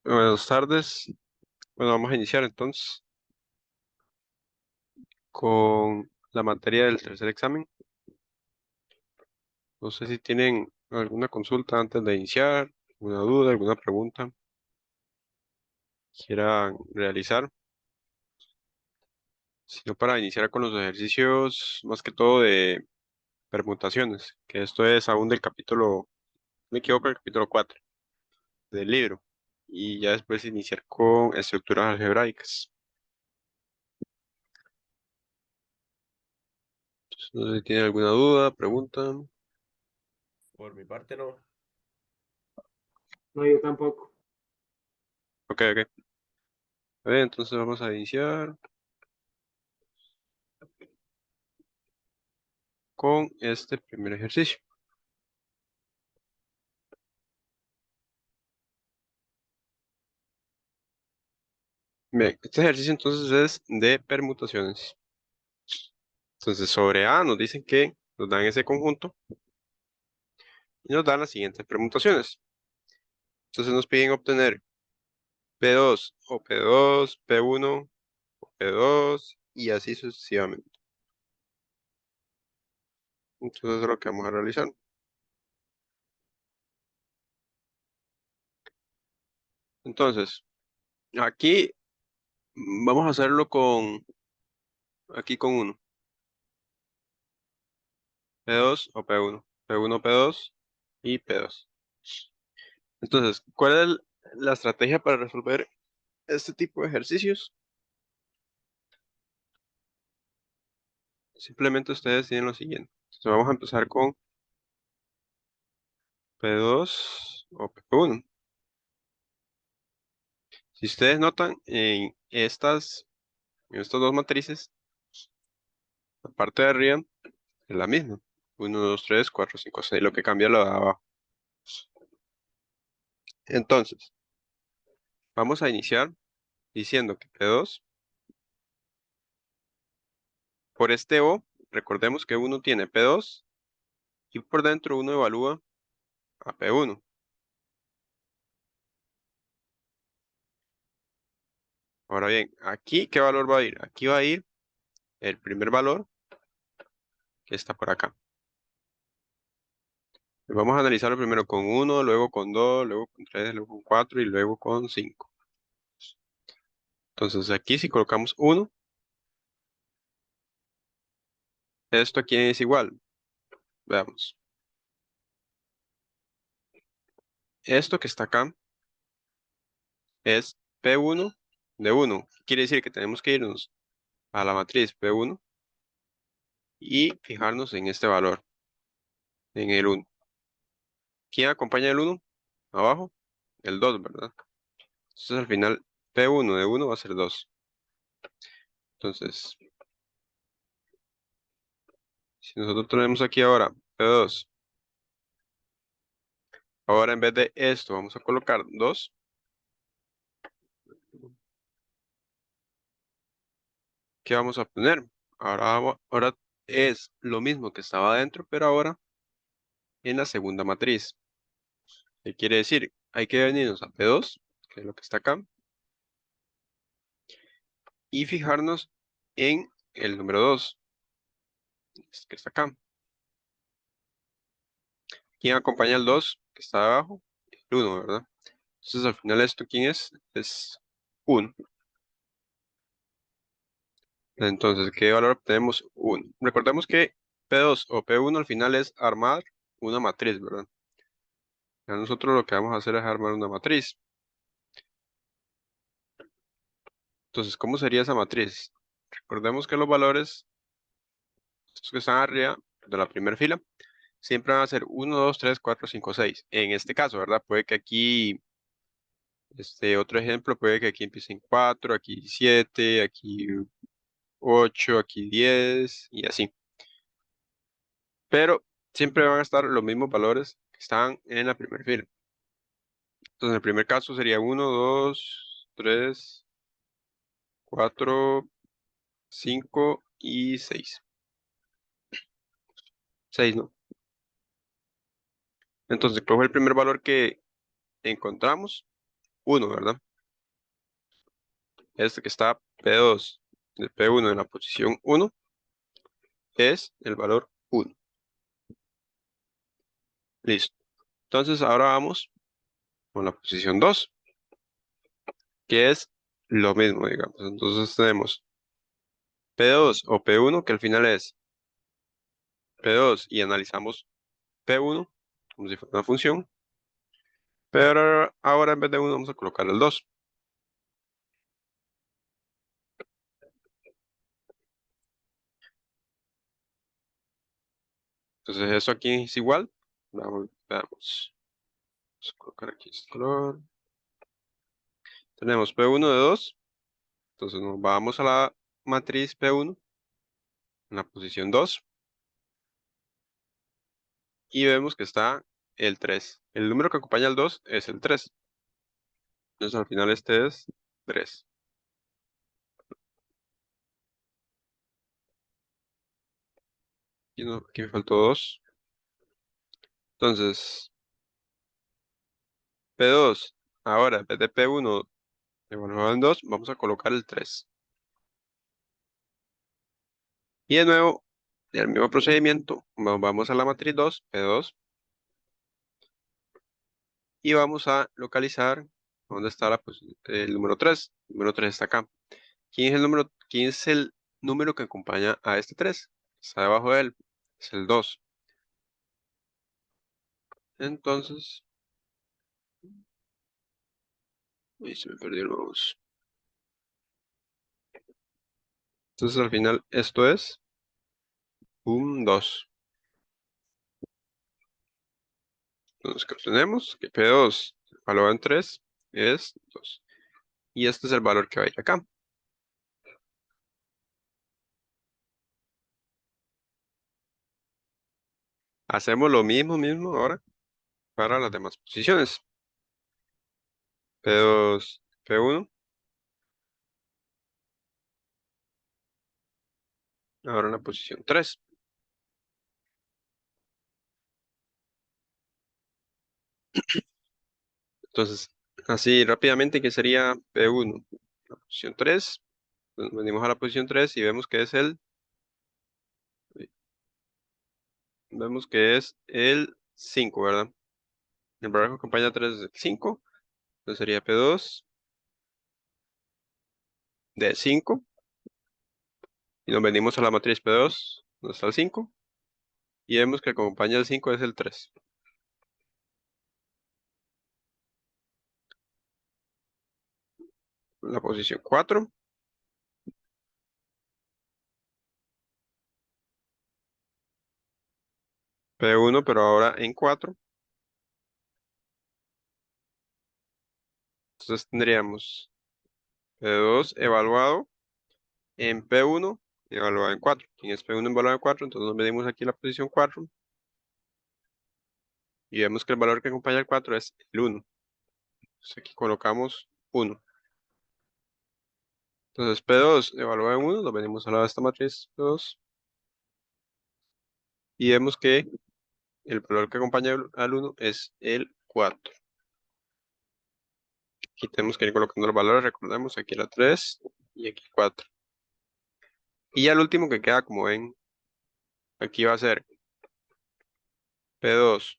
Buenas tardes. Bueno, vamos a iniciar entonces con la materia del tercer examen. No sé si tienen alguna consulta antes de iniciar, alguna duda, alguna pregunta quieran realizar. Sino para iniciar con los ejercicios, más que todo de permutaciones, que esto es aún del capítulo, no me equivoco, el capítulo 4 del libro. Y ya después iniciar con estructuras algebraicas. No sé si tienen alguna duda, pregunta. Por mi parte no. No, yo tampoco. Ok, ok. A ver, entonces vamos a iniciar con este primer ejercicio. Bien, este ejercicio entonces es de permutaciones. Entonces, sobre A nos dicen que nos dan ese conjunto y nos dan las siguientes permutaciones. Entonces nos piden obtener P2 o P2, P1 o P2 y así sucesivamente. Entonces eso es lo que vamos a realizar. Entonces, aquí vamos a hacerlo aquí con uno. P2 o P1. P1, P2 y P2. Entonces, ¿cuál es la estrategia para resolver este tipo de ejercicios? Simplemente ustedes tienen lo siguiente. Entonces vamos a empezar con P2 o P1. Si ustedes notan, en estas dos matrices, la parte de arriba es la misma. 1, 2, 3, 4, 5, 6. Lo que cambia es lo de abajo. Entonces, vamos a iniciar diciendo que P2, por este O, recordemos que uno tiene P2 y por dentro uno evalúa a P1. Ahora bien, aquí, ¿qué valor va a ir? Aquí va a ir el primer valor que está por acá. Vamos a analizarlo primero con 1, luego con 2, luego con 3, luego con 4 y luego con 5. Entonces aquí si colocamos 1, esto aquí es igual. Veamos. Esto que está acá es P1 de 1. Quiere decir que tenemos que irnos a la matriz P1 y fijarnos en este valor, en el 1. ¿Quién acompaña el 1? Abajo, el 2, ¿verdad? Entonces al final P1 de 1 va a ser 2. Entonces, si nosotros tenemos aquí ahora P2, ahora en vez de esto vamos a colocar 2. ¿Qué vamos a obtener? Ahora es lo mismo que estaba adentro, pero ahora en la segunda matriz. ¿Qué quiere decir? Hay que venirnos a P2, que es lo que está acá, y fijarnos en el número 2, que está acá. ¿Quién acompaña al 2, que está abajo? El 1, ¿verdad? Entonces al final esto, ¿quién es? Es 1. Entonces, ¿qué valor obtenemos? 1. Recordemos que P2 o P1 al final es armar una matriz, ¿verdad? Ya nosotros lo que vamos a hacer es armar una matriz. Entonces, ¿cómo sería esa matriz? Recordemos que los valores, estos que están arriba de la primera fila, siempre van a ser 1, 2, 3, 4, 5, 6. En este caso, ¿verdad? Puede que aquí, otro ejemplo, puede que aquí empiece en 4, aquí 7, aquí 8, aquí 10 y así. Pero siempre van a estar los mismos valores que están en la primera fila. Entonces, en el primer caso sería 1, 2, 3, 4, 5 y 6. 6, ¿no? Entonces, cojo el primer valor que encontramos, 1, ¿verdad? Este que está P2 de P1 en la posición 1 es el valor 1. Listo. Entonces ahora vamos con la posición 2, que es lo mismo, digamos. Entonces tenemos P2 o P1, que al final es P2, y analizamos P1 como si fuera una función, pero ahora en vez de 1 vamos a colocar el 2. Entonces eso aquí es igual. Veamos. Vamos a colocar aquí este color. Tenemos P1 de 2. Entonces nos vamos a la matriz P1 en la posición 2 y vemos que está el 3. El número que acompaña al 2 es el 3. Entonces al final este es 3. Y no, aquí me faltó 2. Entonces P2, ahora en vez de P1 evaluado en 2, vamos a colocar el 3. Y de nuevo, el mismo procedimiento, vamos a la matriz 2, P2, y vamos a localizar dónde está el número 3. El número 3 está acá. ¿Quién es el número que acompaña a este 3? Está debajo de él. Es el 2. Entonces, uy, se me perdió el mouse. Entonces al final esto es un 2. Entonces, ¿qué obtenemos? Que P2 valorado en 3 es 2. Y este es el valor que va a ir acá. Hacemos lo mismo ahora para las demás posiciones. P2, P1, ahora en la posición 3. Entonces, así rápidamente, ¿qué sería P1? La posición 3. Venimos a la posición 3 y vemos que es el 5, ¿verdad? El valor que acompaña a 3 es el 5. Entonces sería P2 de 5. Y nos venimos a la matriz P2, donde está el 5. Y vemos que el que acompaña al 5 es el 3. La posición 4. P1, pero ahora en 4. Entonces tendríamos P2 evaluado en P1 evaluado en 4. ¿Quién es P1 evaluado en 4? Entonces nos medimos aquí la posición 4 y vemos que el valor que acompaña al 4 es el 1. Entonces aquí colocamos 1. Entonces P2 evaluado en 1, lo venimos a la de esta matriz P2 y vemos que el valor que acompaña al 1 es el 4. Aquí tenemos que ir colocando los valores, recordemos, aquí la 3 y aquí 4. Y ya el último que queda, como ven, aquí va a ser P2,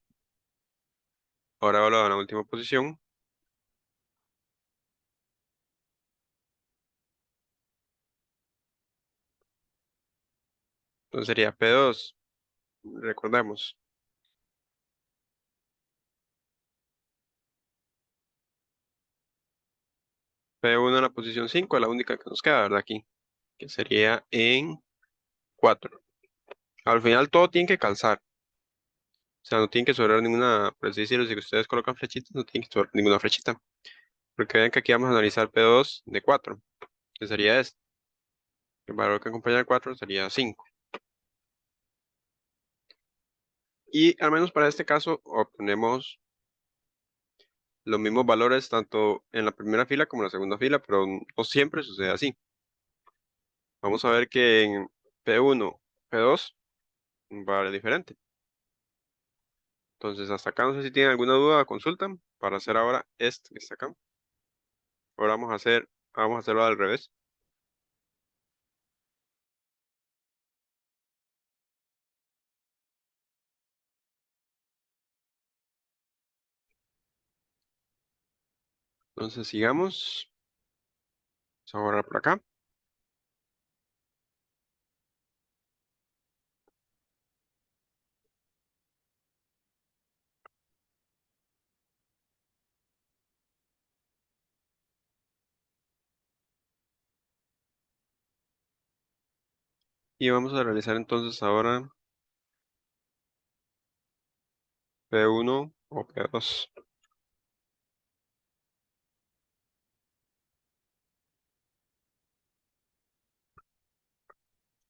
ahora evaluado en la última posición. Entonces sería P2, recordemos, P1 en la posición 5 es la única que nos queda, ¿verdad? Aquí, que sería en 4. Al final todo tiene que calzar, o sea, no tiene que sobrar ninguna, por así decirlo, si ustedes colocan flechitas, no tiene que sobrar ninguna flechita, porque ven que aquí vamos a analizar P2 de 4, que sería este. El valor que acompaña al 4 sería 5. Y al menos para este caso obtenemos los mismos valores tanto en la primera fila como en la segunda fila, pero no siempre sucede así. Vamos a ver que en P1, P2 va a ser diferente. Entonces hasta acá no sé si tienen alguna duda o consulta para hacer ahora este que está acá. Ahora vamos a hacerlo al revés. Entonces sigamos. Vamos a borrar por acá. Y vamos a realizar entonces ahora P1 o P2.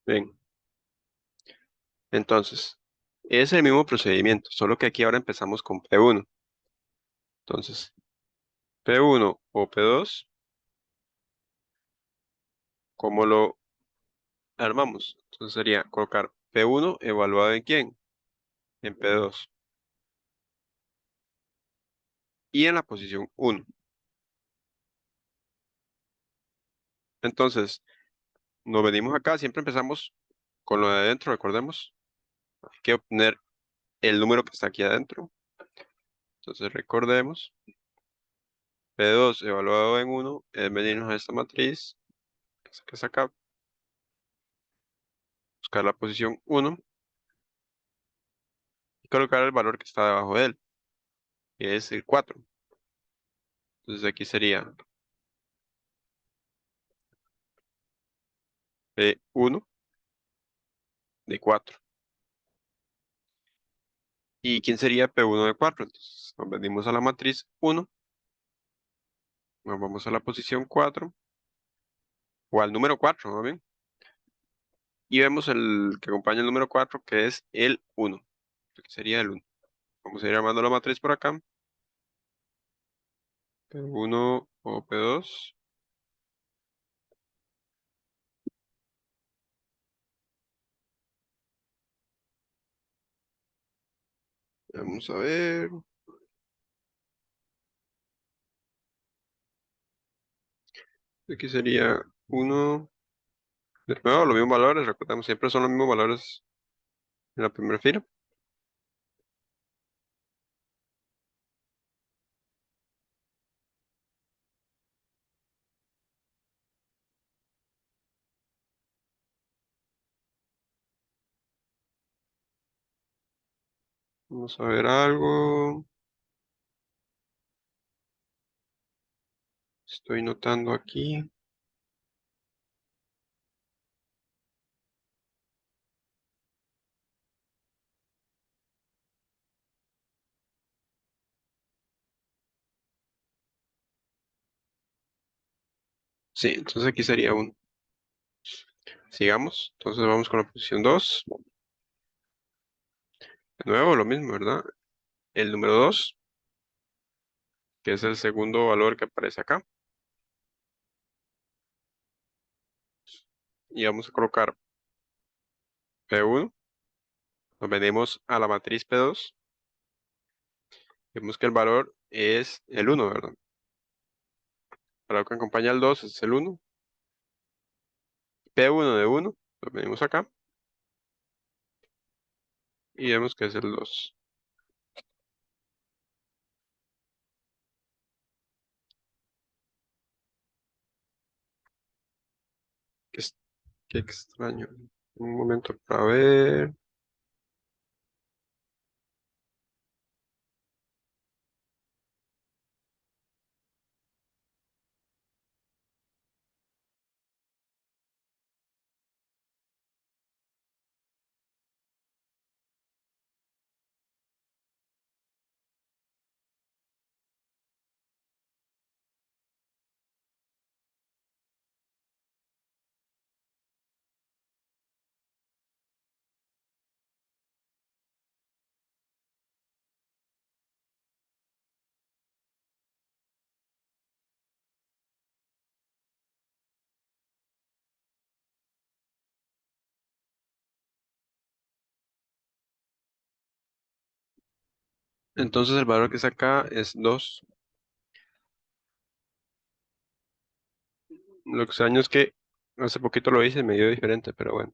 Bien, entonces, es el mismo procedimiento, solo que aquí ahora empezamos con P1. Entonces, P1 o P2, ¿cómo lo armamos? Entonces sería colocar P1 evaluado en quién, en P2 y en la posición 1. Entonces, nos venimos acá, siempre empezamos con lo de adentro, recordemos. Hay que obtener el número que está aquí adentro. Entonces, recordemos, P2 evaluado en 1 es venirnos a esta matriz, que es acá, buscar la posición 1 y colocar el valor que está debajo de él, que es el 4. Entonces, aquí sería P1 de 4. ¿Y quién sería P1 de 4? Entonces, nos venimos a la matriz 1, nos vamos a la posición 4, o al número 4, ¿no bien? Y vemos el que acompaña el número 4, que es el 1, que sería el 1. Vamos a ir armando la matriz por acá. P1 o P2. Vamos a ver. Aquí sería 1. De nuevo, los mismos valores. Recordemos, siempre son los mismos valores en la primera fila. Vamos a ver algo. Estoy notando aquí. Sí, entonces aquí sería 1. Sigamos. Entonces vamos con la posición 2. De nuevo, lo mismo, ¿verdad? El número 2, que es el segundo valor que aparece acá. Y vamos a colocar P1. Nos venimos a la matriz P2. Vemos que el valor es el 1, ¿verdad? El valor que acompaña al 2 es el 1. P1 de 1. Nos venimos acá. Y vemos que es el 2. Qué, qué extraño. Un momento para ver. Entonces el valor que está acá es 2. Lo extraño es que hace poquito lo hice medio diferente, pero bueno.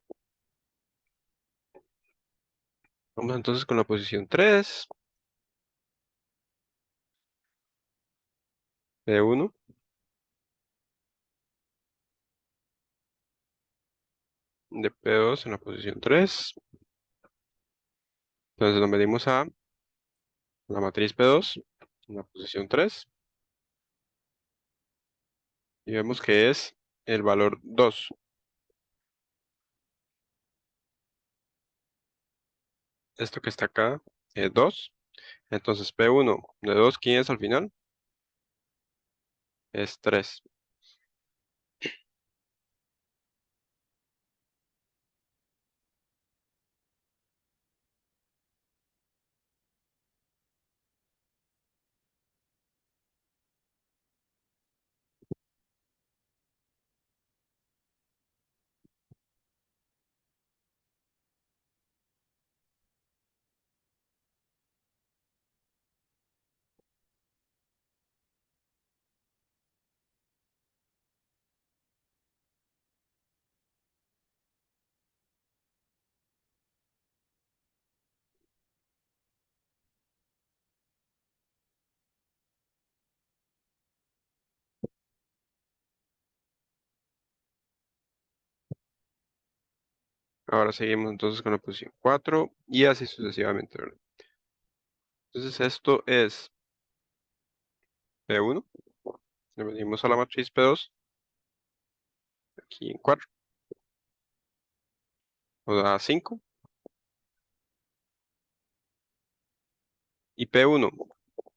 Vamos entonces con la posición 3 P1 de P2 en la posición 3. Entonces nos medimos a la matriz P2 en la posición 3 y vemos que es el valor 2. Esto que está acá es 2. Entonces P1 de 2, ¿quién es al final? Es 3. Ahora seguimos entonces con la posición 4 y así sucesivamente, ¿verdad? Entonces esto es P1. Le venimos a la matriz P2 aquí en 4. Nos da 5. Y P1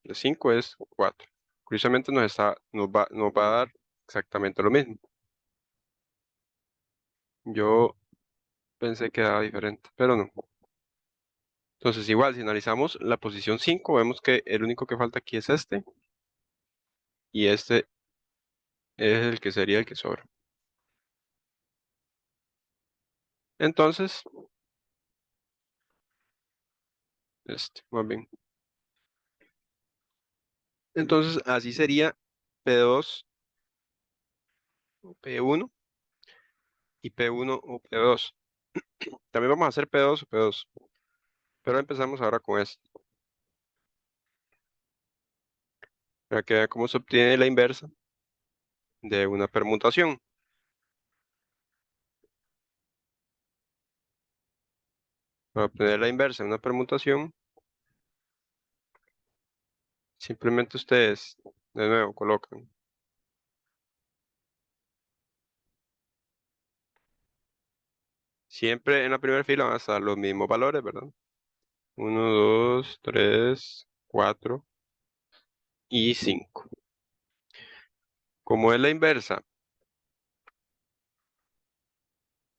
de 5 es 4. Curiosamente nos va a dar exactamente lo mismo. Yo pensé que era diferente, pero no. Entonces igual, si analizamos la posición 5, vemos que el único que falta aquí es este. Y este es el que sería el que sobra. Entonces, más bien. Entonces, así sería P2 o P1 y P1 o P2. También vamos a hacer P2 o P2. Pero empezamos ahora con esto. Para que vean cómo se obtiene la inversa de una permutación. Para obtener la inversa de una permutación, simplemente ustedes, de nuevo, colocan siempre en la primera fila van a estar los mismos valores, ¿verdad? 1, 2, 3, 4 y 5. Como es la inversa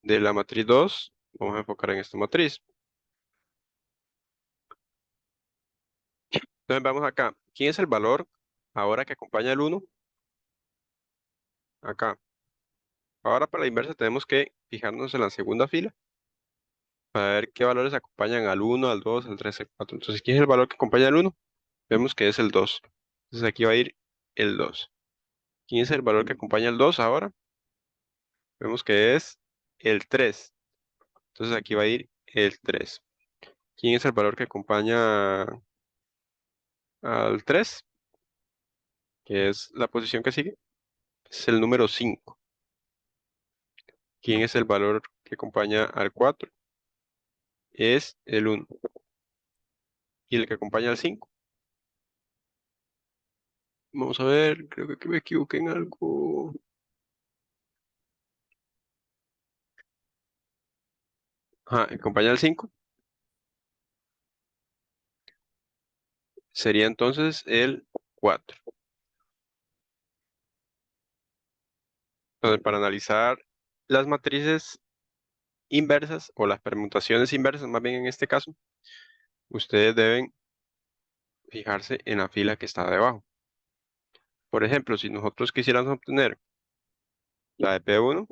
de la matriz 2, vamos a enfocar en esta matriz. Entonces vamos acá. ¿Quién es el valor ahora que acompaña el 1? Acá. Ahora para la inversa tenemos que fijarnos en la segunda fila para ver qué valores acompañan al 1, al 2, al 3, al 4. Entonces, ¿quién es el valor que acompaña al 1? Vemos que es el 2. Entonces aquí va a ir el 2. ¿Quién es el valor que acompaña al 2 ahora? Vemos que es el 3. Entonces aquí va a ir el 3. ¿Quién es el valor que acompaña al 3? Que es la posición que sigue. Es el número 5. ¿Quién es el valor que acompaña al 4? Es el 1. ¿Y el que acompaña al 5? Vamos a ver, creo que me equivoqué en algo. Ajá, el que acompaña al 5 sería entonces el 4. Entonces, para analizar las matrices inversas o las permutaciones inversas, más bien en este caso, ustedes deben fijarse en la fila que está debajo. Por ejemplo, si nosotros quisiéramos obtener la de P1,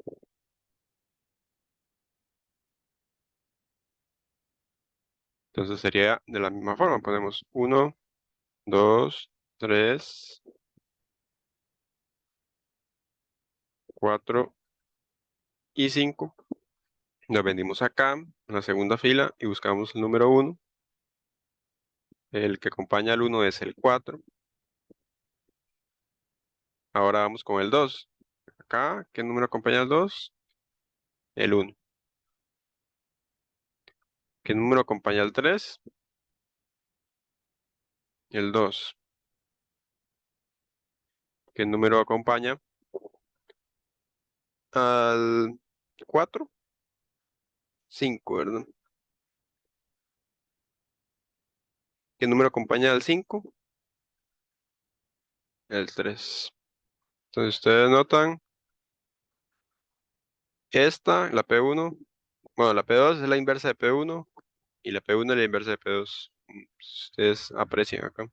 entonces sería de la misma forma. Ponemos 1, 2, 3, 4 y 5. Nos venimos acá, en la segunda fila, y buscamos el número 1. El que acompaña al 1 es el 4. Ahora vamos con el 2. Acá, ¿qué número acompaña al 2? El 1. ¿Qué número acompaña al 3? El 2. ¿Qué número acompaña al 4? 5, ¿verdad? ¿Qué número acompaña al 5? El 3. Entonces ustedes notan esta, la P1. Bueno, la P2 es la inversa de P1 y la P1 es la inversa de P2. Ustedes aprecian acá.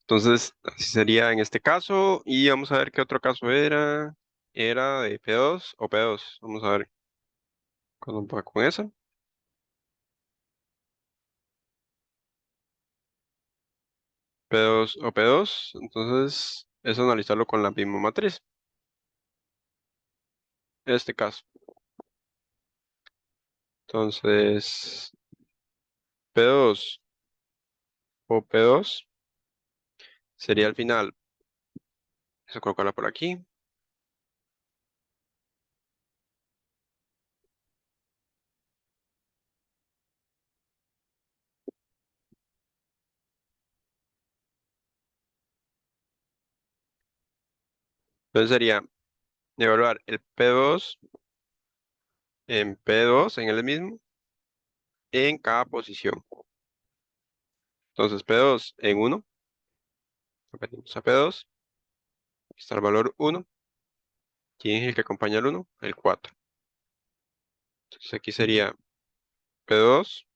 Entonces, así sería en este caso. Y vamos a ver qué otro caso era. Era de P2 o P2. Vamos a ver cuándo va con eso. P2 o P2. Entonces, es analizarlo con la misma matriz. Este caso. Entonces, P2 o P2 sería al final. Eso colocarla por aquí. Entonces sería evaluar el P2 en P2, en el mismo, en cada posición. Entonces P2 en 1, venimos a P2, aquí está el valor 1. ¿Quién es el que acompaña al 1? El 4. Entonces aquí sería P2,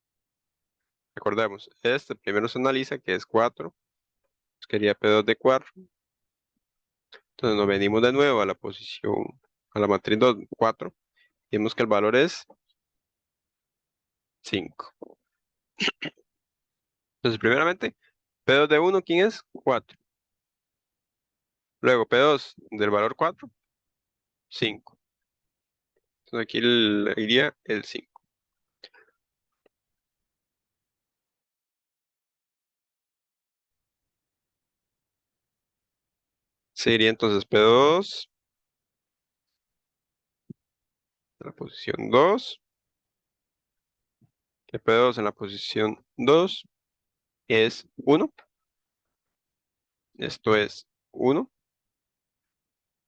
recordemos, este primero se analiza que es 4, quería P2 de 4. Entonces nos venimos de nuevo a la posición, a la matriz 2, 4, y vemos que el valor es 5. Entonces primeramente, P2 de 1, ¿quién es? 4. Luego P2 del valor 4, 5. Entonces aquí iría el 5. Sería entonces P2 en la posición 2, que P2 en la posición 2 es 1. Esto es 1.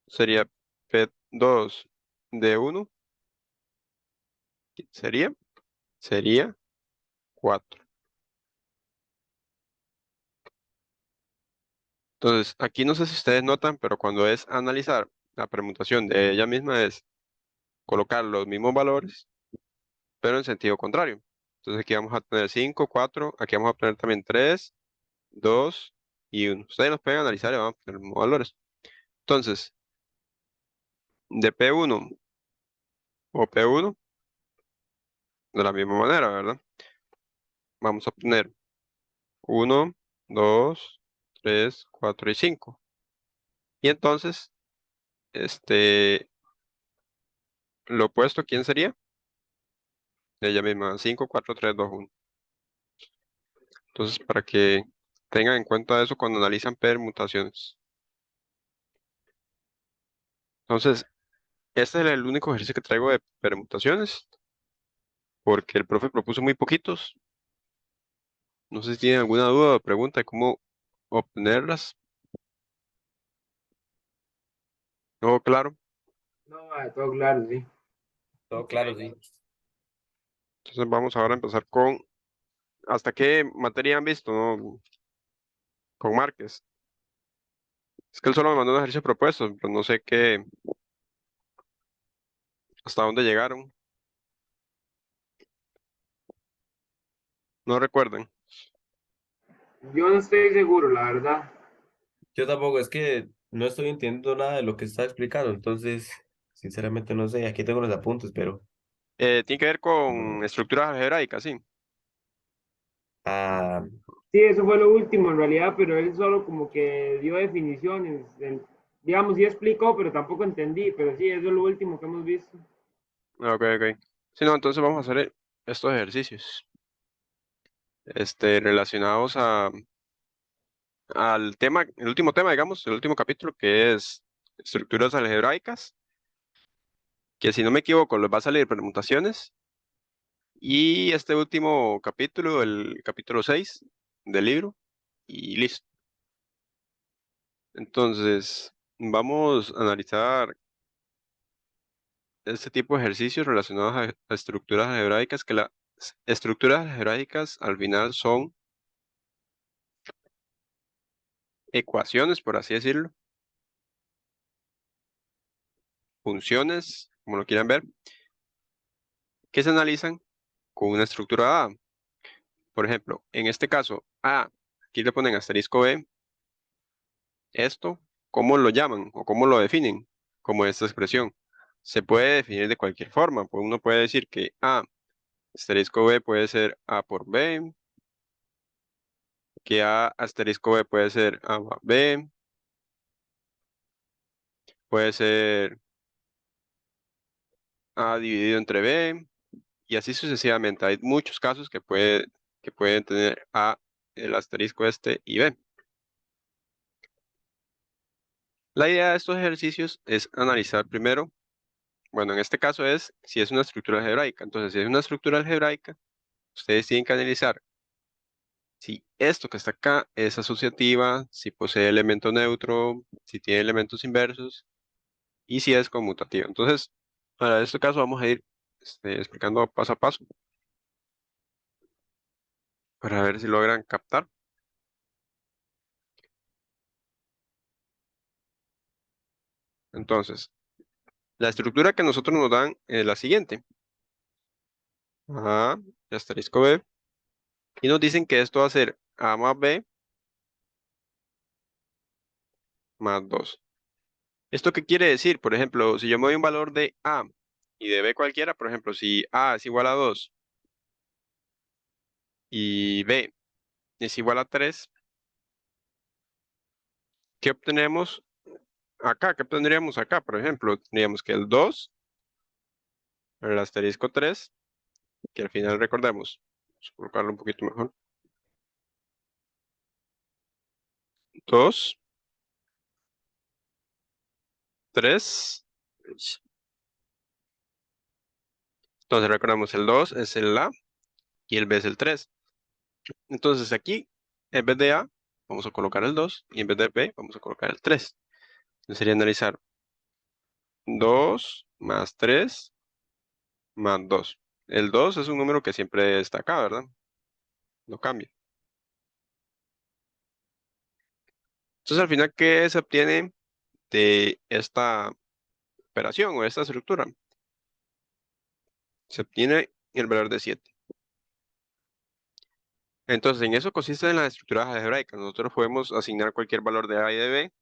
Sería P2 de 1. Sería 4. Entonces, aquí no sé si ustedes notan, pero cuando es analizar la permutación de ella misma es colocar los mismos valores, pero en sentido contrario. Entonces aquí vamos a tener 5, 4, aquí vamos a tener también 3, 2 y 1. Ustedes los pueden analizar y van a obtener los mismos valores. Entonces, de P1 o P1, de la misma manera, ¿verdad? Vamos a obtener 1, 2, 3, 4 y 5. Y entonces, este, lo opuesto, ¿quién sería? Ella misma, 5, 4, 3, 2, 1. Entonces, para que tengan en cuenta eso cuando analizan permutaciones. Entonces, este es el único ejercicio que traigo de permutaciones, porque el profe propuso muy poquitos. No sé si tienen alguna duda o pregunta de cómo obtenerlas. No, claro. No, todo claro, sí. Todo claro, sí. Entonces, vamos ahora a empezar con ¿hasta qué materia han visto, no? Con Márquez. Es que él solo me mandó un ejercicio propuesto, pero no sé qué, hasta dónde llegaron. No recuerdan. Yo no estoy seguro, la verdad. Yo tampoco, es que no estoy entendiendo nada de lo que está explicando, entonces, sinceramente no sé. Aquí tengo los apuntes, pero Tiene que ver con no. estructuras algebraicas, sí. Ah, Sí, eso fue lo último en realidad, pero él solo como que dio definiciones. Digamos, sí explicó, pero tampoco entendí. Pero sí, eso es lo último que hemos visto. Ok, ok. Sí, no, entonces vamos a hacer estos ejercicios, relacionados al tema, el último tema, digamos, el último capítulo, que es estructuras algebraicas, que si no me equivoco, les va a salir permutaciones. Y este último capítulo, el capítulo 6 del libro, y listo. Entonces, vamos a analizar este tipo de ejercicios relacionados a estructuras algebraicas, que las estructuras algebraicas al final son ecuaciones, por así decirlo, funciones, como lo quieran ver, que se analizan con una estructura A. Por ejemplo, en este caso, A, aquí le ponen asterisco B, esto, ¿cómo lo llaman o cómo lo definen? Como esta expresión. Se puede definir de cualquier forma, pues uno puede decir que A asterisco B puede ser A por B, que A asterisco B puede ser A más B, puede ser A dividido entre B, y así sucesivamente. Hay muchos casos que pueden tener A, el asterisco este y B. La idea de estos ejercicios es analizar primero, bueno, en este caso es si es una estructura algebraica. Entonces, si es una estructura algebraica, ustedes tienen que analizar si esto que está acá es asociativa, si posee elemento neutro, si tiene elementos inversos y si es conmutativa. Entonces, para este caso vamos a ir explicando paso a paso para ver si logran captar. Entonces, la estructura que nosotros nos dan es la siguiente. A, asterisco B, y nos dicen que esto va a ser A más B más 2. ¿Esto qué quiere decir? Por ejemplo, si yo me doy un valor de A y de B cualquiera, por ejemplo, si A es igual a 2 y B es igual a 3, ¿qué obtenemos acá? ¿Qué obtendríamos acá? Por ejemplo, tendríamos que el 2, el asterisco 3, que al final recordemos, vamos a colocarlo un poquito mejor, 2, 3. Entonces recordamos el 2 es el A y el B es el 3. Entonces aquí, en vez de A, vamos a colocar el 2 y en vez de B, vamos a colocar el 3. Entonces sería analizar 2 más 3 más 2. El 2 es un número que siempre está acá, ¿verdad? No cambia. Entonces al final, ¿qué se obtiene de esta operación o esta estructura? Se obtiene el valor de 7. Entonces en eso consiste en las estructuras algebraicas. Nosotros podemos asignar cualquier valor de A y de B,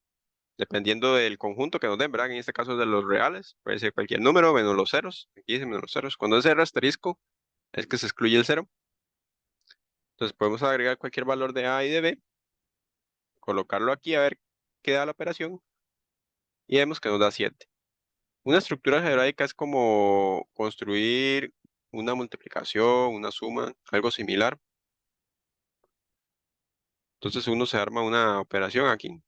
dependiendo del conjunto que nos den, ¿verdad? En este caso de los reales, puede ser cualquier número menos los ceros. Aquí dice menos los ceros. Cuando es cero asterisco, es que se excluye el cero. Entonces podemos agregar cualquier valor de A y de B, colocarlo aquí a ver qué da la operación y vemos que nos da 7. Una estructura algebraica es como construir una multiplicación, una suma, algo similar. Entonces uno se arma una operación aquí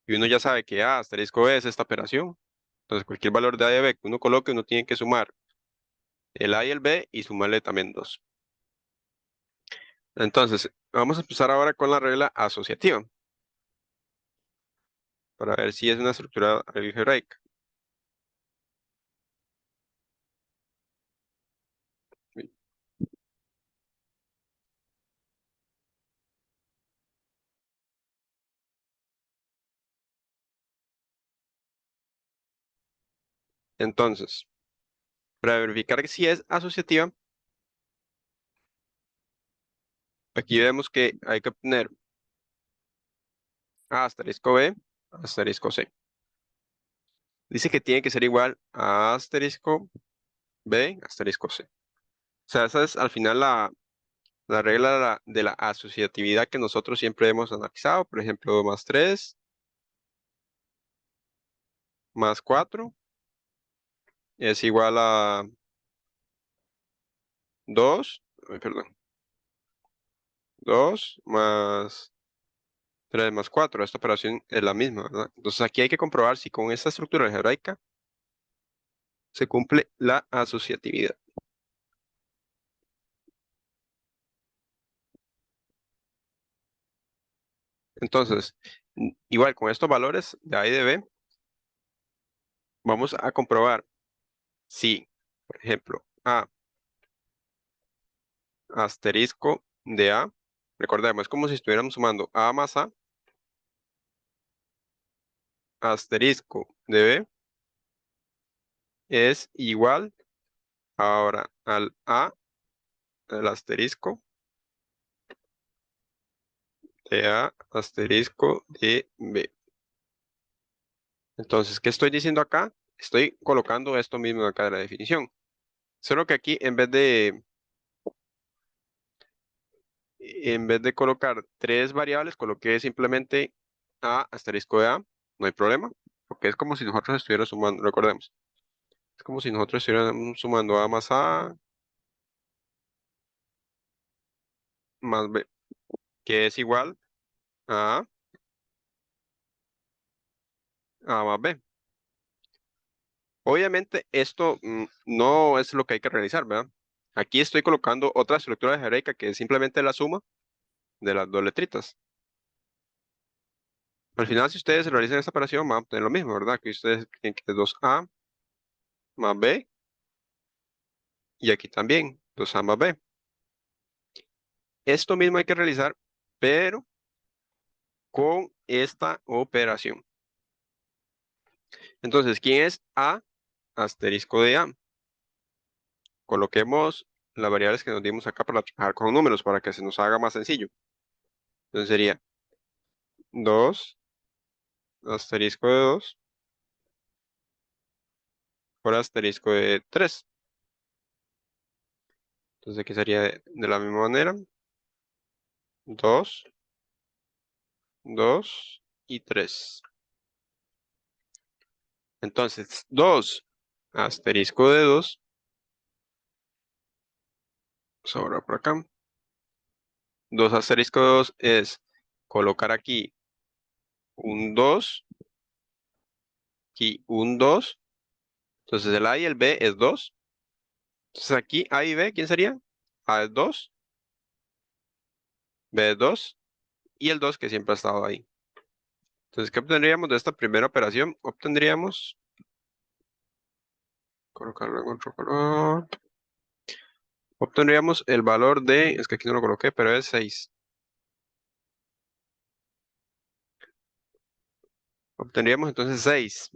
y uno ya sabe que A asterisco B es esta operación. Entonces cualquier valor de A y de B que uno coloque, uno tiene que sumar el A y el B y sumarle también 2. Entonces vamos a empezar ahora con la regla asociativa para ver si es una estructura algebraica. Entonces, para verificar que si es asociativa, aquí vemos que hay que obtener A asterisco B asterisco C. Dice que tiene que ser igual a asterisco B asterisco C. O sea, esa es al final La regla de la asociatividad que nosotros siempre hemos analizado, por ejemplo, 2 más 3 más 4 es igual a 2, perdón, 2 más 3 más 4. Esta operación es la misma, ¿verdad? Entonces aquí hay que comprobar si con esta estructura algebraica se cumple la asociatividad. Entonces, igual con estos valores de A y de B, vamos a comprobar si, por ejemplo, A asterisco de A, recordemos, es como si estuviéramos sumando A más A, asterisco de B, es igual ahora al A, el asterisco de A, asterisco de B. Entonces, ¿qué estoy diciendo acá? Estoy colocando esto mismo acá de la definición. Solo que aquí, en vez de colocar tres variables, coloqué simplemente A asterisco de A. No hay problema, porque es como si nosotros estuviéramos sumando, recordemos. Es como si nosotros estuviéramos sumando A más A más B, que es igual a A más B. Obviamente esto no es lo que hay que realizar, ¿verdad? Aquí estoy colocando otra estructura algebraica que es simplemente la suma de las dos letritas. Al final, si ustedes realizan esta operación, van a obtener lo mismo, ¿verdad? Que ustedes tienen que 2A más B y aquí también 2A más B. Esto mismo hay que realizar, pero con esta operación. Entonces, ¿quién es A asterisco de A? Coloquemos las variables que nos dimos acá para trabajar con números para que se nos haga más sencillo. Entonces sería 2 asterisco de 2 por asterisco de 3. Entonces aquí sería de la misma manera 2, 2 y 3. Entonces 2 asterisco de 2 sobra por acá. 2 asterisco de 2 es colocar aquí un 2 y un 2. Entonces el A y el B es 2. Entonces aquí A y B, ¿quién sería? A es 2, B es 2 y el 2 que siempre ha estado ahí. Entonces, ¿qué obtendríamos de esta primera operación? Obtendríamos, colocarlo en otro color, obtendríamos el valor de, es que aquí no lo coloqué, pero es 6. Obtendríamos entonces 6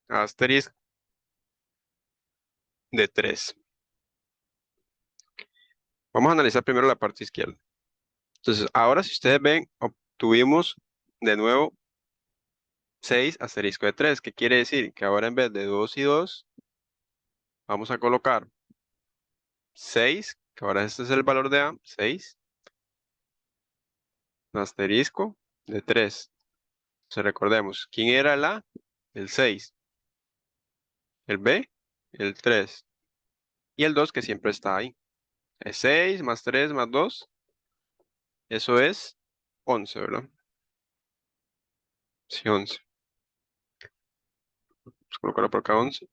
asterisco de 3. Vamos a analizar primero la parte izquierda. Entonces, ahora si ustedes ven, obtuvimos de nuevo 6 asterisco de 3. ¿Qué quiere decir? Que ahora en vez de 2 y 2, vamos a colocar 6, que ahora este es el valor de A, 6 asterisco de 3. Entonces recordemos, ¿quién era el A? El 6. El B, el 3. Y el 2 que siempre está ahí. Es 6 más 3 más 2. Eso es 11, ¿verdad? Sí, 11. Vamos a colocarlo por acá 11.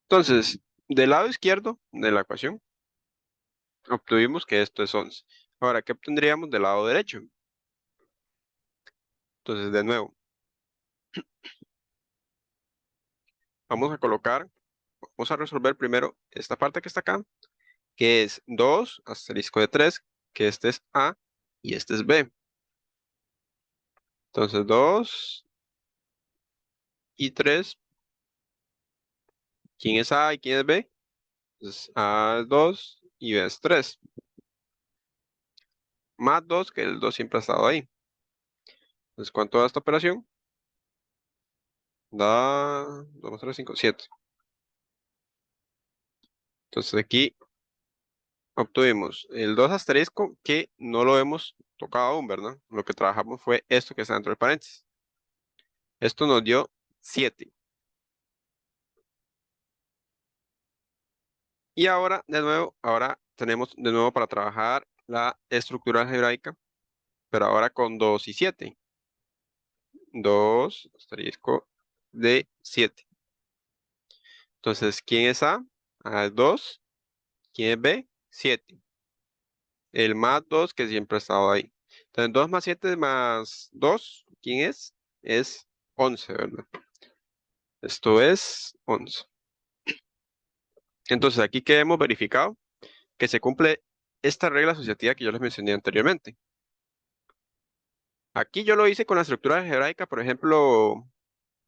Entonces, del lado izquierdo de la ecuación, obtuvimos que esto es 11. Ahora, ¿qué obtendríamos del lado derecho? Entonces, de nuevo, vamos a resolver primero esta parte que está acá, que es 2 asterisco de 3, que este es A y este es B. Entonces, 2 y 3, ¿quién es A y quién es B? Entonces, A es 2 y B es 3. Más 2, que el 2 siempre ha estado ahí. Entonces, ¿cuánto da esta operación? Da 2 más 3, 5, 7. Entonces aquí obtuvimos el 2 asterisco que no lo hemos tocado aún, ¿verdad? Lo que trabajamos fue esto que está dentro del paréntesis. Esto nos dio 7. Y ahora, de nuevo, ahora tenemos de nuevo para trabajar la estructura algebraica, pero ahora con 2 y 7. 2 asterisco de 7. Entonces, ¿quién es A? A es 2. ¿Quién es B? 7. El más 2 que siempre ha estado ahí. Entonces, 2 más 7 más 2, ¿quién es? Es 11, ¿verdad? Esto es 11. Entonces, aquí que hemos verificado que se cumple esta regla asociativa que yo les mencioné anteriormente. Aquí yo lo hice con la estructura algebraica, por ejemplo,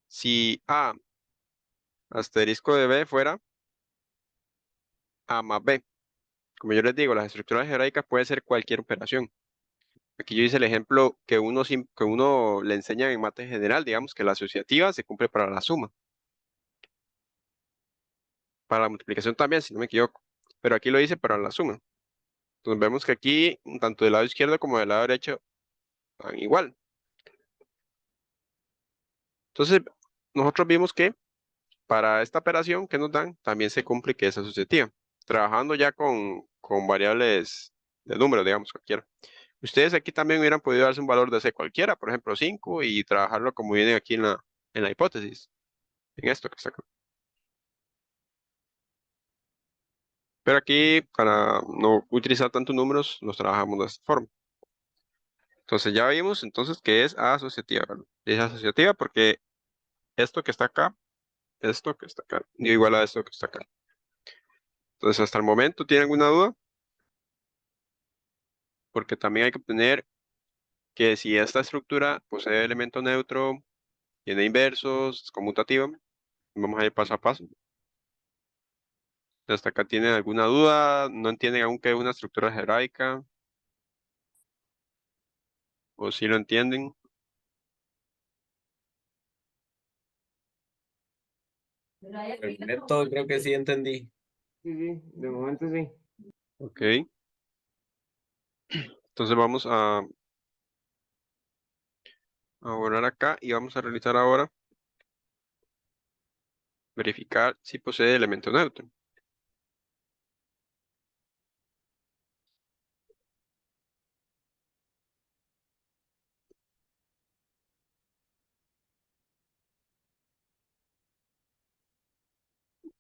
si A asterisco de B fuera A más B. Como yo les digo, las estructuras algebraicas puede ser cualquier operación. Aquí yo hice el ejemplo que uno le enseña en mate general, digamos que la asociativa se cumple para la suma. Para la multiplicación también, si no me equivoco. Pero aquí lo hice para la suma. Entonces vemos que aquí, tanto del lado izquierdo como del lado derecho, van igual. Entonces, nosotros vimos que para esta operación que nos dan, también se cumple que es asociativa. Trabajando ya con variables de números, digamos, cualquiera. Ustedes aquí también hubieran podido darse un valor de C cualquiera, por ejemplo 5, y trabajarlo como viene aquí en la hipótesis, en esto que está acá. Pero aquí, para no utilizar tantos números, los trabajamos de esta forma. Entonces ya vimos entonces que es asociativa, ¿verdad? Es asociativa porque esto que está acá, esto que está acá, dio igual a esto que está acá. Entonces hasta el momento, ¿tienen alguna duda? Porque también hay que obtener que si esta estructura posee elemento neutro, tiene inversos, es conmutativa, vamos a ir paso a paso. ¿Hasta acá tienen alguna duda? ¿No entienden aún qué es una estructura algebraica? ¿O si lo entienden? El método creo que sí entendí. Sí, sí, de momento sí. Ok. Entonces vamos a borrar acá y vamos a realizar ahora verificar si posee elemento neutro.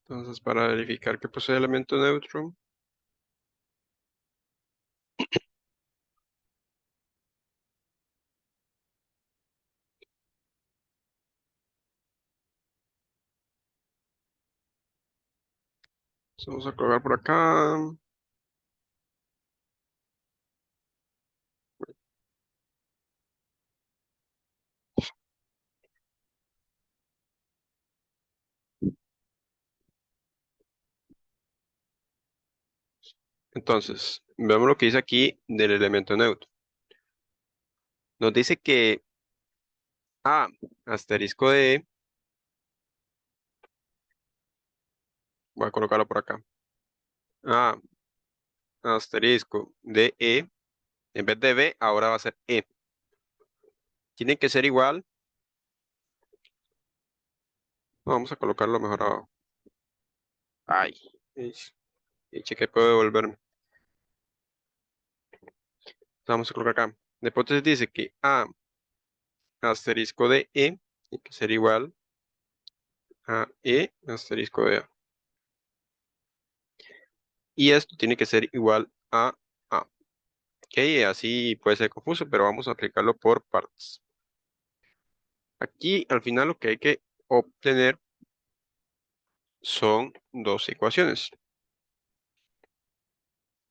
Entonces para verificar que posee elemento neutro, vamos a colocar por acá. Entonces, veamos lo que dice aquí del elemento neutro. Nos dice que A asterisco de E, voy a colocarlo por acá. A asterisco de E, en vez de B, ahora va a ser E. Tiene que ser igual. Vamos a colocarlo mejor abajo. Ay, cheque puedo devolverme. Vamos a colocar acá. La hipótesis dice que A asterisco de E tiene que ser igual a E asterisco de A. Y esto tiene que ser igual a A. Ok, así puede ser confuso, pero vamos a aplicarlo por partes. Aquí al final lo que hay que obtener son dos ecuaciones.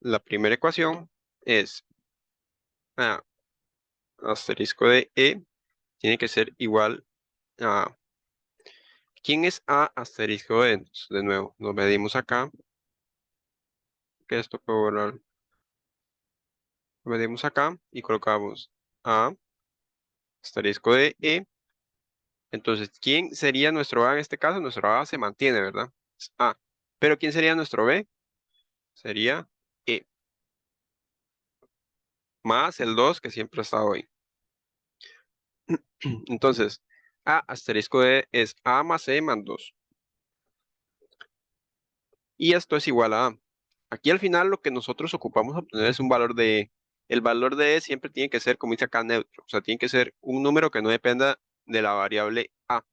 La primera ecuación es A asterisco de E tiene que ser igual a... ¿Quién es A asterisco de E? Entonces, de nuevo, nos medimos acá. Que esto puedo borrar. Lo medimos acá y colocamos A asterisco de E. Entonces, ¿quién sería nuestro A en este caso? Nuestro A se mantiene, ¿verdad? Es A. Pero ¿quién sería nuestro B? sería E, más el 2 que siempre ha estado ahí. Entonces, A asterisco D es A más E más 2. Y esto es igual a A. Aquí al final lo que nosotros ocupamos obtener es un valor de E. El valor de E siempre tiene que ser, como dice acá, neutro. O sea, tiene que ser un número que no dependa de la variable A.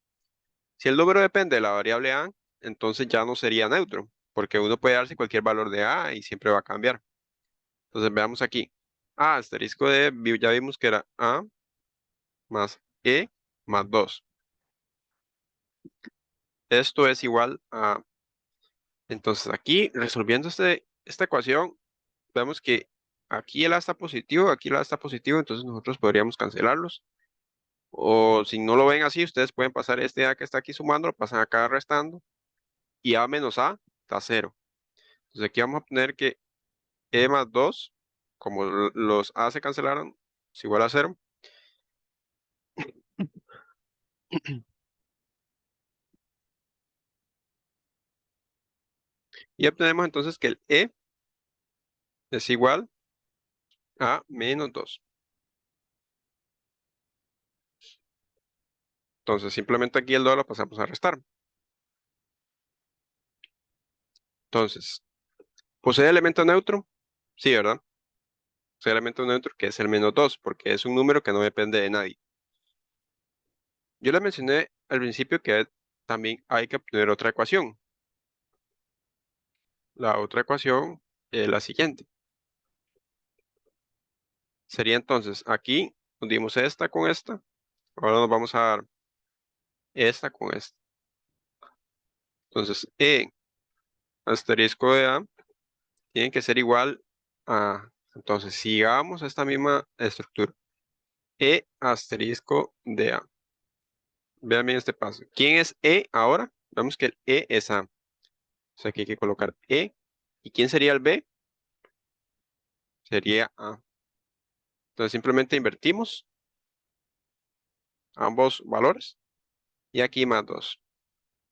Si el número depende de la variable A, entonces ya no sería neutro, porque uno puede darse cualquier valor de A y siempre va a cambiar. Entonces veamos aquí. A asterisco de, ya vimos que era A más E más 2. Esto es igual a... Entonces aquí, resolviendo esta ecuación, vemos que aquí el A está positivo, aquí el A está positivo, entonces nosotros podríamos cancelarlos. O si no lo ven así, ustedes pueden pasar este A que está aquí sumando, lo pasan acá restando, y A menos A da 0. Entonces aquí vamos a obtener que E más 2, como los A se cancelaron, es igual a 0. Y obtenemos entonces que el E es igual a menos 2. Entonces simplemente aquí el 2 lo pasamos a restar. Entonces, ¿posee elemento neutro? Sí, ¿verdad? Posee elemento neutro que es el menos 2, porque es un número que no depende de nadie. Yo le mencioné al principio que también hay que obtener otra ecuación. La otra ecuación es la siguiente. Sería entonces, aquí unimos esta con esta. Ahora nos vamos a dar esta con esta. Entonces, E asterisco de A tiene que ser igual a... Entonces, sigamos esta misma estructura. E asterisco de A. Vean bien este paso. ¿Quién es E ahora? Vemos que el E es A. O sea, aquí hay que colocar E. ¿Y quién sería el B? Sería A. Entonces, simplemente invertimos ambos valores. Y aquí más 2.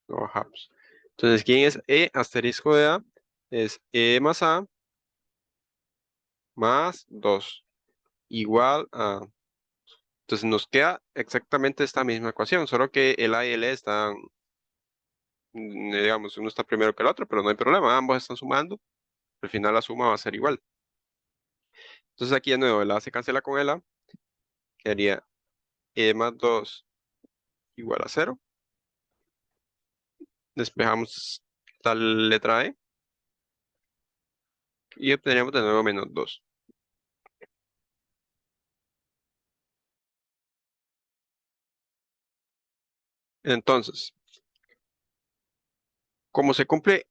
Lo bajamos. Entonces, ¿quién es E asterisco de A? Es E más A más 2 igual a... Entonces nos queda exactamente esta misma ecuación, solo que el A y el E están, digamos, uno está primero que el otro, pero no hay problema, ambos están sumando, al final la suma va a ser igual. Entonces aquí de nuevo el A se cancela con el A, quedaría E más 2 igual a 0. Despejamos la letra E y obtenemos de nuevo menos 2. Entonces, como se cumple,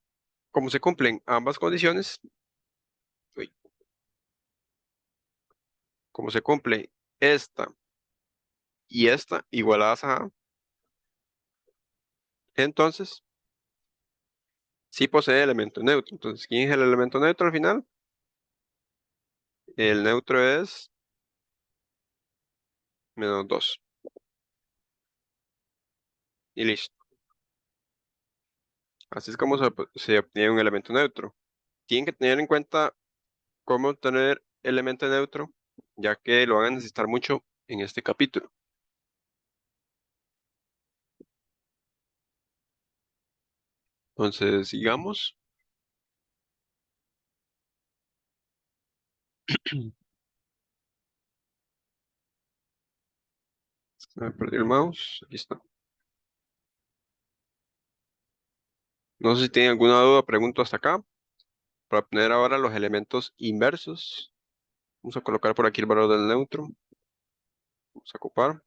como se cumplen ambas condiciones, uy, como se cumple esta y esta igualadas a A, entonces sí posee elemento neutro. Entonces, ¿quién es el elemento neutro al final? El neutro es menos 2. Y listo. Así es como se obtiene un elemento neutro. Tienen que tener en cuenta cómo obtener elemento neutro, ya que lo van a necesitar mucho en este capítulo. Entonces, sigamos. Me perdí el mouse. Aquí está. No sé si tienen alguna duda o pregunta hasta acá. Para obtener ahora los elementos inversos, vamos a colocar por aquí el valor del neutro. Vamos a ocupar.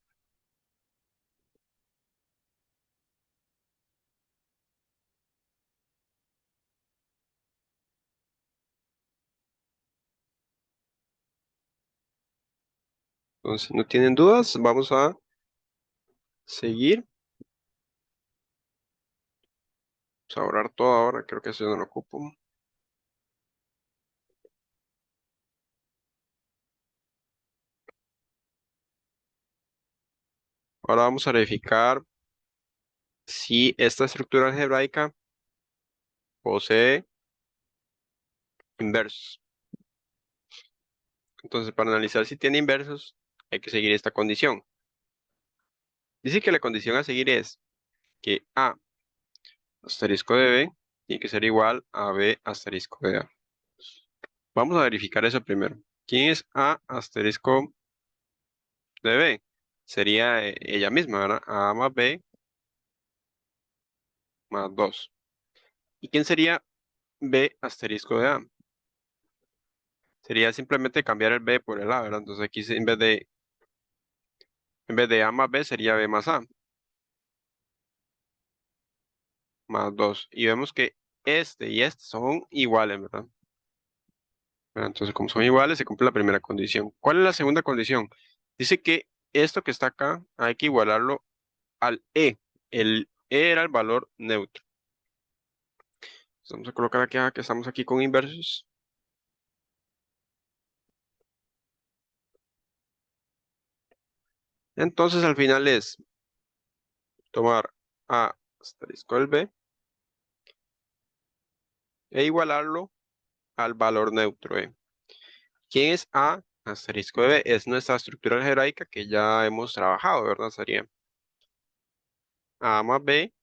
Entonces, si no tienen dudas, vamos a seguir. Vamos a borrar todo ahora, creo que eso no lo ocupo. Ahora vamos a verificar si esta estructura algebraica posee inversos. Entonces, para analizar si tiene inversos, hay que seguir esta condición. Dice que la condición a seguir es que A asterisco de B tiene que ser igual a B asterisco de A. Vamos a verificar eso primero. ¿Quién es A asterisco de B? Sería ella misma, ¿verdad? A más B más 2. ¿Y quién sería B asterisco de A? Sería simplemente cambiar el B por el A, ¿verdad? Entonces aquí en vez de A más B sería B más A más 2. Y vemos que este y este son iguales, ¿verdad? Entonces, como son iguales, se cumple la primera condición. ¿Cuál es la segunda condición? Dice que esto que está acá hay que igualarlo al E. El E era el valor neutro. Vamos a colocar aquí que estamos aquí con inversos. Entonces, al final es tomar A asterisco del B e igualarlo al valor neutro E. ¿Quién es A asterisco de B? Es nuestra estructura algebraica que ya hemos trabajado, ¿verdad? Sería A más B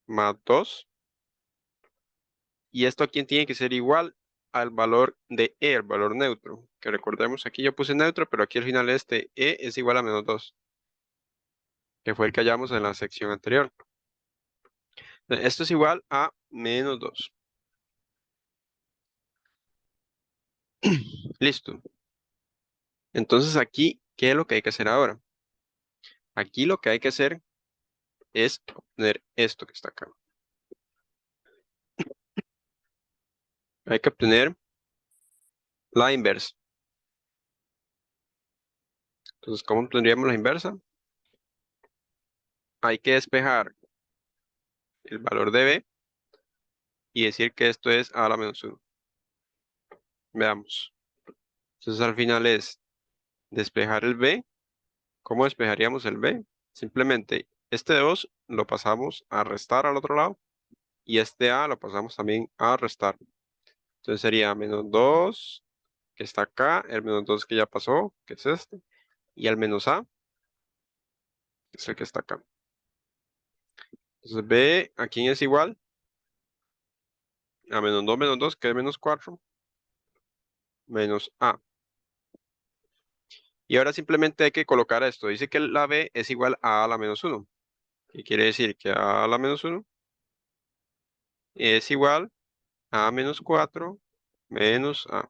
más 2. Y esto aquí tiene que ser igual al valor de E, el valor neutro. Que recordemos, aquí yo puse neutro, pero aquí al final este E es igual a menos 2, que fue el que hallamos en la sección anterior. Esto es igual a menos 2. Listo. Entonces aquí, ¿qué es lo que hay que hacer ahora? Aquí lo que hay que hacer es obtener esto que está acá. Hay que obtener la inversa. Entonces, ¿cómo obtendríamos la inversa? Hay que despejar el valor de B y decir que esto es a la menos 1. Veamos. Entonces, al final es despejar el B. ¿Cómo despejaríamos el B? Simplemente este 2 lo pasamos a restar al otro lado y este A lo pasamos también a restar. Entonces sería menos 2 que está acá, el menos 2 que ya pasó, que es este, y el menos A, que es el que está acá. Entonces B, ¿a quién es igual? A menos 2, que es menos 4, menos A. Y ahora simplemente hay que colocar esto. Dice que la B es igual a la menos 1. ¿Qué quiere decir? Que a la menos 1 es igual a menos 4 menos A.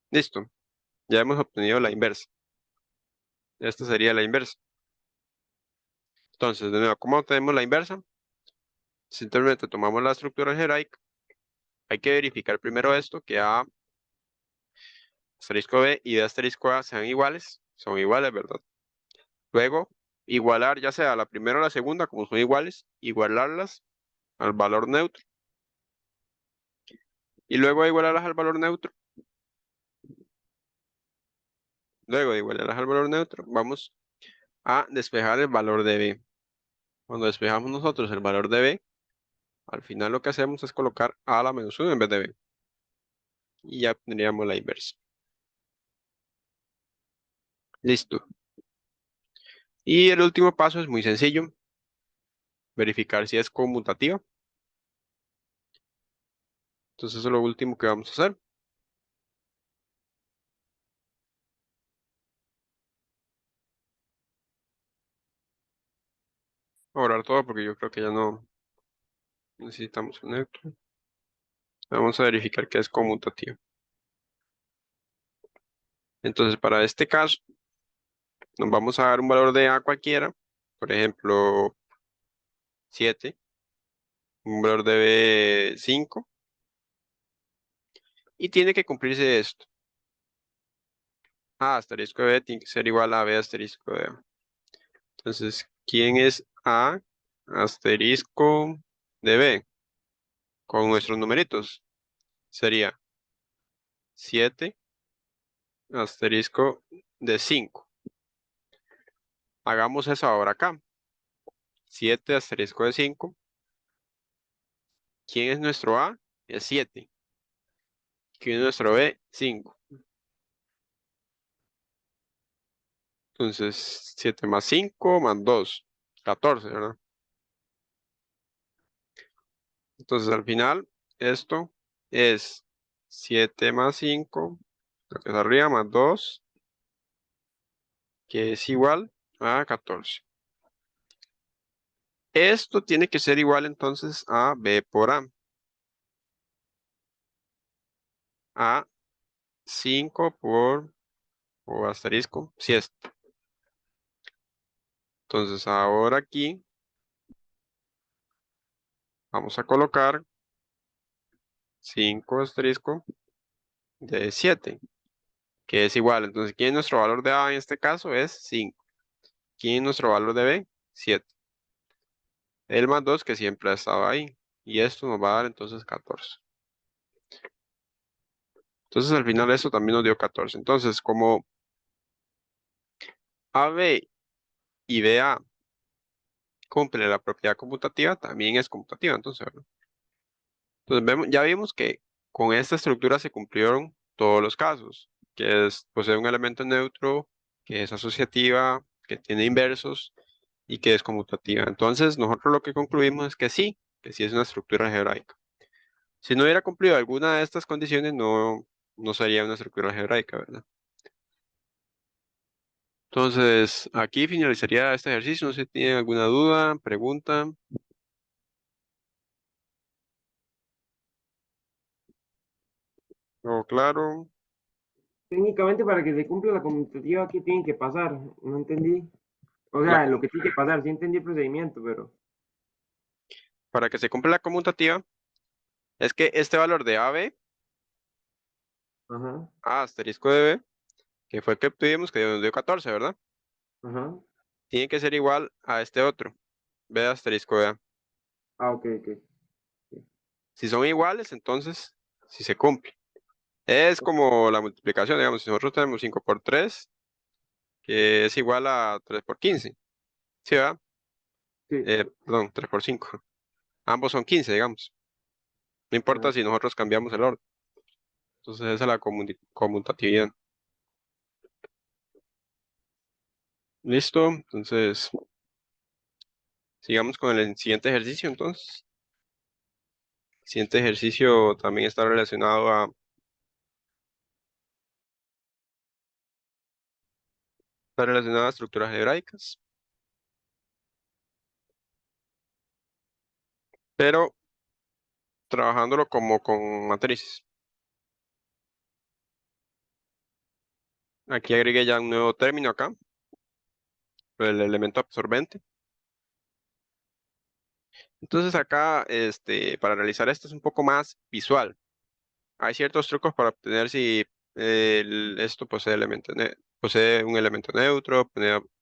Listo. Ya hemos obtenido la inversa. Esta sería la inversa. Entonces, de nuevo, ¿cómo obtenemos la inversa? Simplemente tomamos la estructura algebraica. Hay que verificar primero esto, que A asterisco B y B asterisco A sean iguales. Son iguales, ¿verdad? Luego, igualar ya sea la primera o la segunda, como son iguales, igualarlas al valor neutro. Y luego de igualarlas al valor neutro, luego de igualarlas al valor neutro, vamos a despejar el valor de B. Cuando despejamos nosotros el valor de B, al final lo que hacemos es colocar A a la menos 1 en vez de B. Y ya tendríamos la inversa. Listo. Y el último paso es muy sencillo. Verificar si es conmutativa. Entonces eso es lo último que vamos a hacer. Borrar todo porque yo creo que ya no necesitamos un neutro. Vamos a verificar que es conmutativa. Entonces para este caso nos vamos a dar un valor de A cualquiera. Por ejemplo 7. Un valor de B 5. Y tiene que cumplirse esto. A asterisco de B tiene que ser igual a B asterisco de A. Entonces, ¿quién es A asterisco de B? Con nuestros numeritos. Sería 7 asterisco de 5. Hagamos eso ahora acá. 7 asterisco de 5 ¿Quién es nuestro A? Es 7. ¿Quién es nuestro B? 5. Entonces, 7 más 5 más 2. 14, ¿verdad? Entonces, al final, esto es 7 más 5, lo que es arriba, más 2, que es igual a 14. Esto tiene que ser igual entonces a B por A. A 5 por, o asterisco, si es. Entonces, ahora aquí vamos a colocar 5 asterisco de 7, que es igual. Entonces, ¿quién es nuestro valor de A en este caso? Es 5. ¿Quién es nuestro valor de B? 7. El más 2 que siempre ha estado ahí. Y esto nos va a dar entonces 14. Entonces, al final esto también nos dio 14. Entonces, como AB y BA cumple la propiedad conmutativa, también es conmutativa. Entonces, ¿verdad? Entonces ya vimos que con esta estructura se cumplieron todos los casos, que es posee un elemento neutro, que es asociativa, que tiene inversos y que es conmutativa. Entonces nosotros lo que concluimos es que sí es una estructura algebraica. Si no hubiera cumplido alguna de estas condiciones, no sería una estructura algebraica, ¿verdad? Entonces aquí finalizaría este ejercicio. No sé si tienen alguna duda, pregunta. ¿O claro? Técnicamente para que se cumpla la conmutativa, ¿qué tiene que pasar? No entendí. O La sea, lo com- que tiene que pasar, sí entendí el procedimiento, pero... para que se cumpla la conmutativa, es que este valor de AB Ajá, A asterisco de B, que fue el que obtuvimos, que nos dio 14, ¿verdad? ajá. Tiene que ser igual a este otro, B asterisco de A. Ah, ok, ok. Si son iguales, entonces si se cumple. Es como la multiplicación, digamos, si nosotros tenemos 5 por 3, que es igual a 3 por 15, ¿sí, verdad? Sí. Perdón, 3 por 5. Ambos son 15, digamos. No importa Ajá. si nosotros cambiamos el orden. Entonces esa es la conmutatividad. ¿Listo? Entonces, sigamos con el siguiente ejercicio, entonces. El siguiente ejercicio también está relacionado a estructuras algebraicas, pero trabajándolo como con matrices. Aquí agregué ya un nuevo término acá, el elemento absorbente. Entonces acá, para realizar esto es un poco más visual. Hay ciertos trucos para obtener si esto posee un elemento neutro,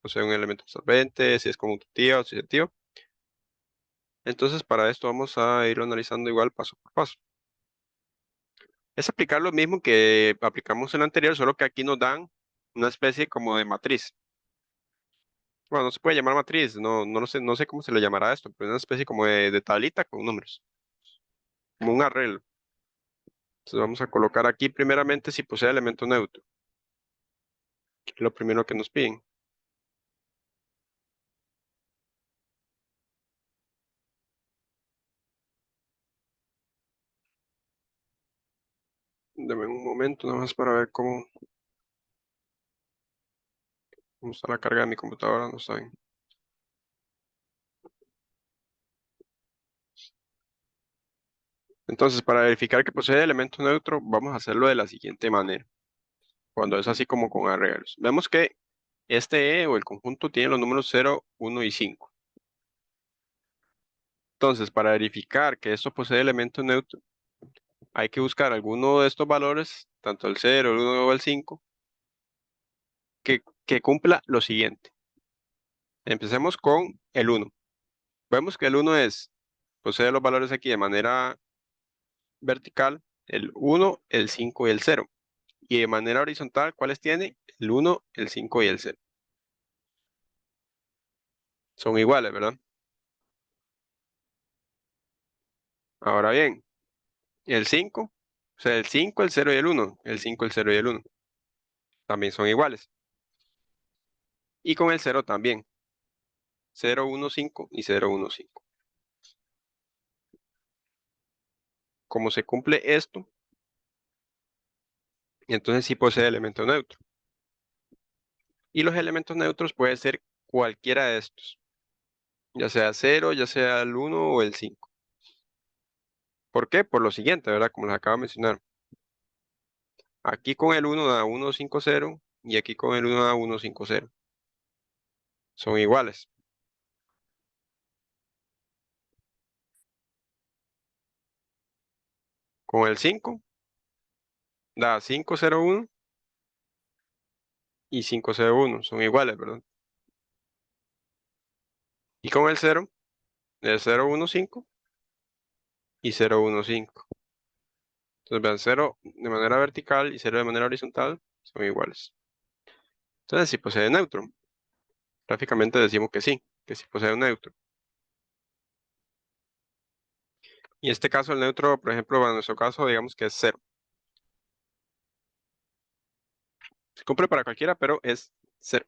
posee un elemento absorbente, si es conmutativo o asociativo. Entonces para esto vamos a irlo analizando igual paso por paso. Es aplicar lo mismo que aplicamos en el anterior, solo que aquí nos dan una especie como de matriz. Bueno, no se puede llamar matriz, no lo sé, no sé cómo se le llamará esto, pero es una especie como de tablita con números, como un arreglo. Entonces vamos a colocar aquí primeramente si posee elemento neutro, que es lo primero que nos piden. Deme un momento nada más para ver cómo está la carga de mi computadora, no saben. Entonces, para verificar que posee elemento neutro, vamos a hacerlo de la siguiente manera, cuando es así como con arreglos. Vemos que este E o el conjunto tiene los números 0, 1 y 5. Entonces, para verificar que esto posee elemento neutro, hay que buscar alguno de estos valores, tanto el 0, el 1 o el 5, que cumpla lo siguiente. Empecemos con el 1. Vemos que el 1 posee los valores aquí de manera vertical, el 1, el 5 y el 0. Y de manera horizontal, ¿cuáles tiene? El 1, el 5 y el 0. Son iguales, ¿verdad? Ahora bien, el 5, o sea, el 5, el 0 y el 1, el 5, el 0 y el 1, también son iguales. Y con el 0 también, 0, 1, 5 y 0, 1, 5. Como se cumple esto, entonces sí posee elemento neutro. Y los elementos neutros pueden ser cualquiera de estos, ya sea 0, ya sea el 1 o el 5. ¿Por qué? Por lo siguiente, ¿verdad? Como les acabo de mencionar. Aquí con el 1 da 1, 5, 0 y aquí con el 1 da 1, 5, 0. Son iguales. Con el 5 da 5, 0, 1 y 5, 0, 1. Son iguales, ¿verdad? Y con el 0 es 0, 1, 5 y 0, 1, 5. Entonces vean, 0 de manera vertical y 0 de manera horizontal son iguales. Entonces si posee neutro. Gráficamente decimos que sí posee un neutro. Y en este caso el neutro, por ejemplo, en nuestro caso, digamos que es 0. Se cumple para cualquiera, pero es 0.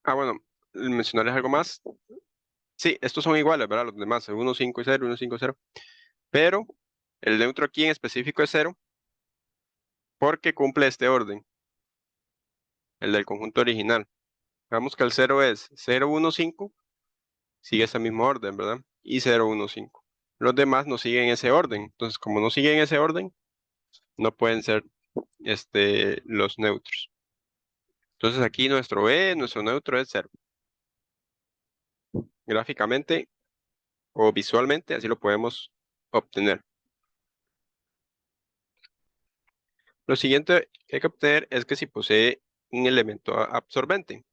Ah, bueno, mencionarles algo más. Sí, estos son iguales, ¿verdad? Los demás, el 1, 5 y 0, 1, 5, 0. Pero el neutro aquí en específico es 0 porque cumple este orden, el del conjunto original. Veamos que el 0 es 0, 1, 5, sigue ese mismo orden, ¿verdad? Y 0, 1, 5. Los demás no siguen ese orden. Entonces, como no siguen ese orden, no pueden ser los neutros. Entonces aquí nuestro neutro es 0. Gráficamente o visualmente, así lo podemos obtener. Lo siguiente que hay que obtener es que si posee un elemento absorbente.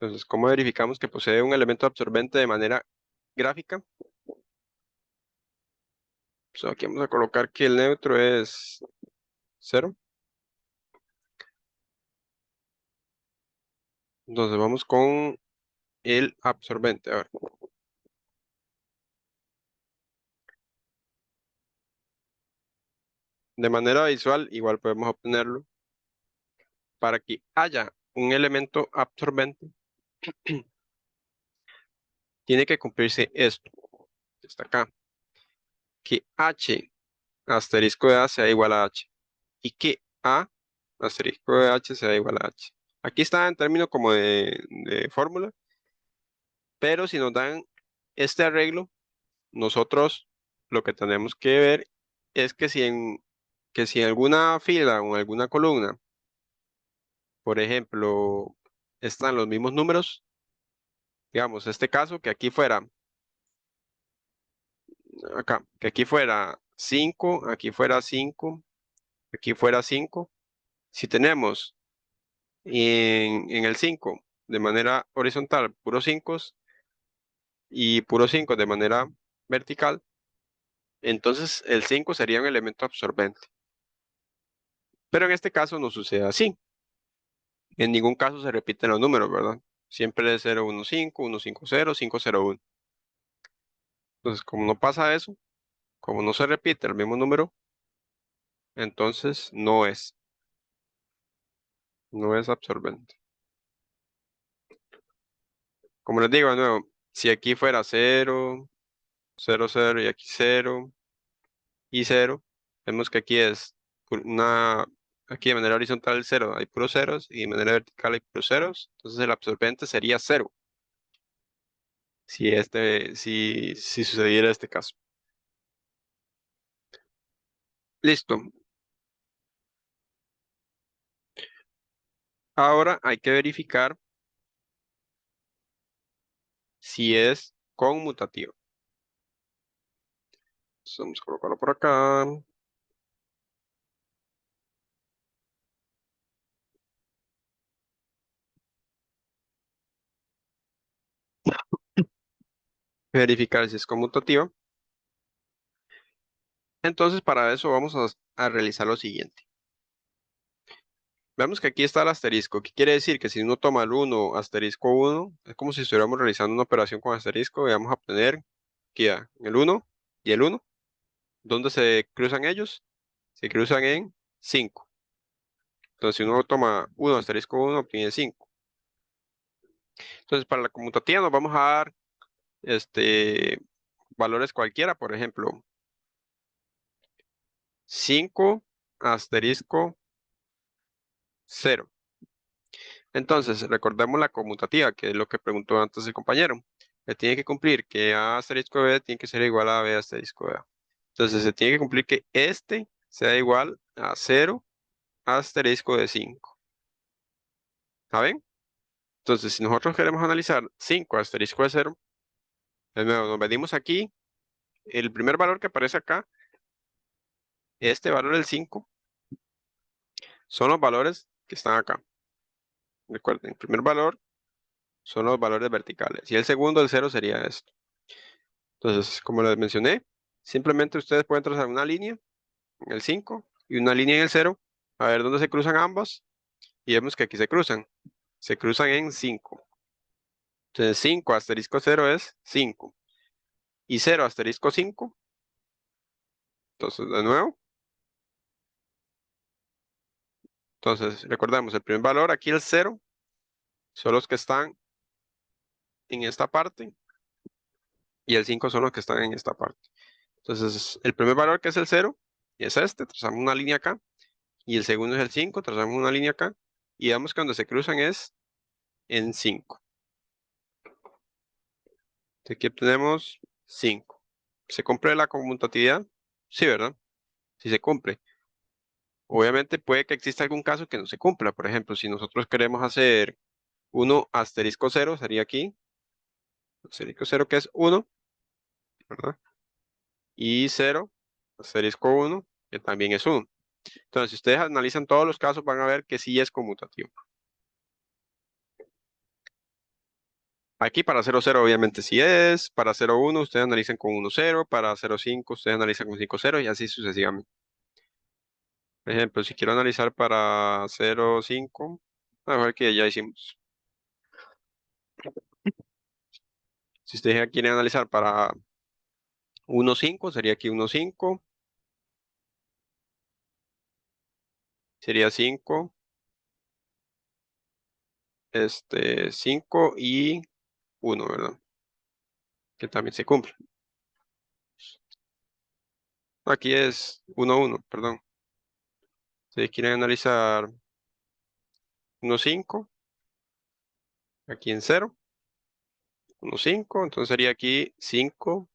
Entonces, ¿cómo verificamos que posee un elemento absorbente de manera gráfica? Pues aquí vamos a colocar que el neutro es 0. Entonces vamos con el absorbente. A ver, de manera visual, igual podemos obtenerlo. Para que haya un elemento absorbente, tiene que cumplirse esto, que está acá, que H asterisco de A sea igual a H y que A asterisco de H sea igual a H. Aquí está en términos como de fórmula, pero si nos dan este arreglo, nosotros lo que tenemos que ver es que si en alguna fila o en alguna columna, por ejemplo, están los mismos números, digamos, este caso, que aquí fuera, acá, que aquí fuera 5, aquí fuera 5, aquí fuera 5. Si tenemos en el 5 de manera horizontal puros 5 y puros 5 de manera vertical, entonces el 5 sería un elemento absorbente. Pero en este caso no sucede así. En ningún caso se repiten los números, ¿verdad? Siempre es 0, 1, 5, 1, 5, 0, 5, 0, 1. Entonces, como no pasa eso, como no se repite el mismo número, entonces no es absorbente. Como les digo de nuevo, si aquí fuera 0, 0, 0 y aquí 0 y 0, vemos que aquí es aquí de manera horizontal 0 hay puros ceros y de manera vertical hay puros ceros, entonces el absorbente sería 0, si sucediera este caso. Listo. Ahora hay que verificar si es conmutativo. Entonces, vamos a colocarlo por acá. Verificar si es conmutativo. Entonces, para eso vamos a realizar lo siguiente. Veamos que aquí está el asterisco. ¿Qué quiere decir? Que si uno toma el 1, asterisco 1, es como si estuviéramos realizando una operación con asterisco y vamos a obtener aquí ya, el 1 y el 1. ¿Dónde se cruzan ellos? Se cruzan en 5. Entonces, si uno toma 1, asterisco 1, obtiene 5. Entonces, para la conmutativa nos vamos a dar valores cualquiera, por ejemplo, 5, asterisco 0. Entonces, recordemos la conmutativa, que es lo que preguntó antes el compañero. Se tiene que cumplir que A asterisco B tiene que ser igual a B asterisco B. Entonces, se tiene que cumplir que este sea igual a 0 asterisco de 5. ¿Saben? Entonces, si nosotros queremos analizar 5 asterisco de 0, de nuevo, nos medimos aquí. El primer valor que aparece acá, este valor del 5, son los valores que están acá. Recuerden, el primer valor son los valores verticales. Y el segundo, el 0, sería esto. Entonces, como les mencioné, simplemente ustedes pueden trazar una línea en el 5 y una línea en el 0, a ver dónde se cruzan ambas, y vemos que aquí se cruzan en 5. Entonces 5 asterisco 0 es 5, y 0 asterisco 5, entonces de nuevo, entonces recordemos el primer valor, aquí el 0, son los que están en esta parte, y el 5 son los que están en esta parte. Entonces el primer valor que es el 0, y es este, trazamos una línea acá, y el segundo es el 5, trazamos una línea acá, y vemos que donde se cruzan es en 5. Aquí obtenemos 5. ¿Se cumple la conmutatividad? Sí, ¿verdad? Sí se cumple. Obviamente puede que exista algún caso que no se cumpla. Por ejemplo, si nosotros queremos hacer 1 asterisco 0, sería aquí. Asterisco 0 que es 1, ¿verdad? Y 0, asterisco 1, que también es 1. Entonces, si ustedes analizan todos los casos, van a ver que sí es conmutativo. Aquí para 0, 0 obviamente sí es. Para 0, 1 ustedes analizan con 1, 0. Para 0, 5 ustedes analizan con 5, 0 y así sucesivamente. Por ejemplo, si quiero analizar para 0,5, a ver que ya hicimos. Si ustedes quieren analizar para 1,5, sería aquí 1,5. Sería 5, 5 y 1, ¿verdad? Que también se cumple. Aquí es 1, 1, perdón. Si quieren analizar 1,5, aquí en 0, 1,5, entonces sería aquí 5,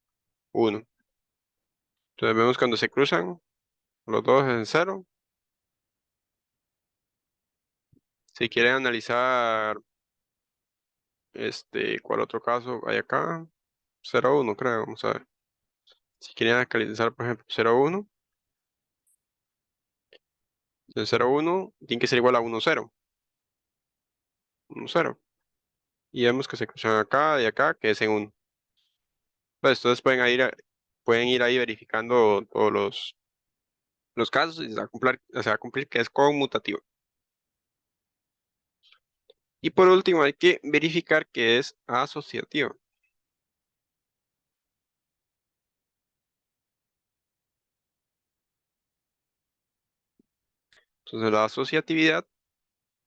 1. Entonces vemos cuando se cruzan los dos en 0. Si quieren analizar, ¿cuál otro caso hay acá? 0, 1, creo, vamos a ver. Si quieren analizar, por ejemplo, 0, 1, el 0, 1 tiene que ser igual a 1, 0. 1, 0. Y vemos que se cruzan acá y acá, que es en 1. Entonces pueden ir ahí verificando todos los casos y se va a cumplir que es conmutativo. Y por último, hay que verificar que es asociativo. Entonces, la asociatividad,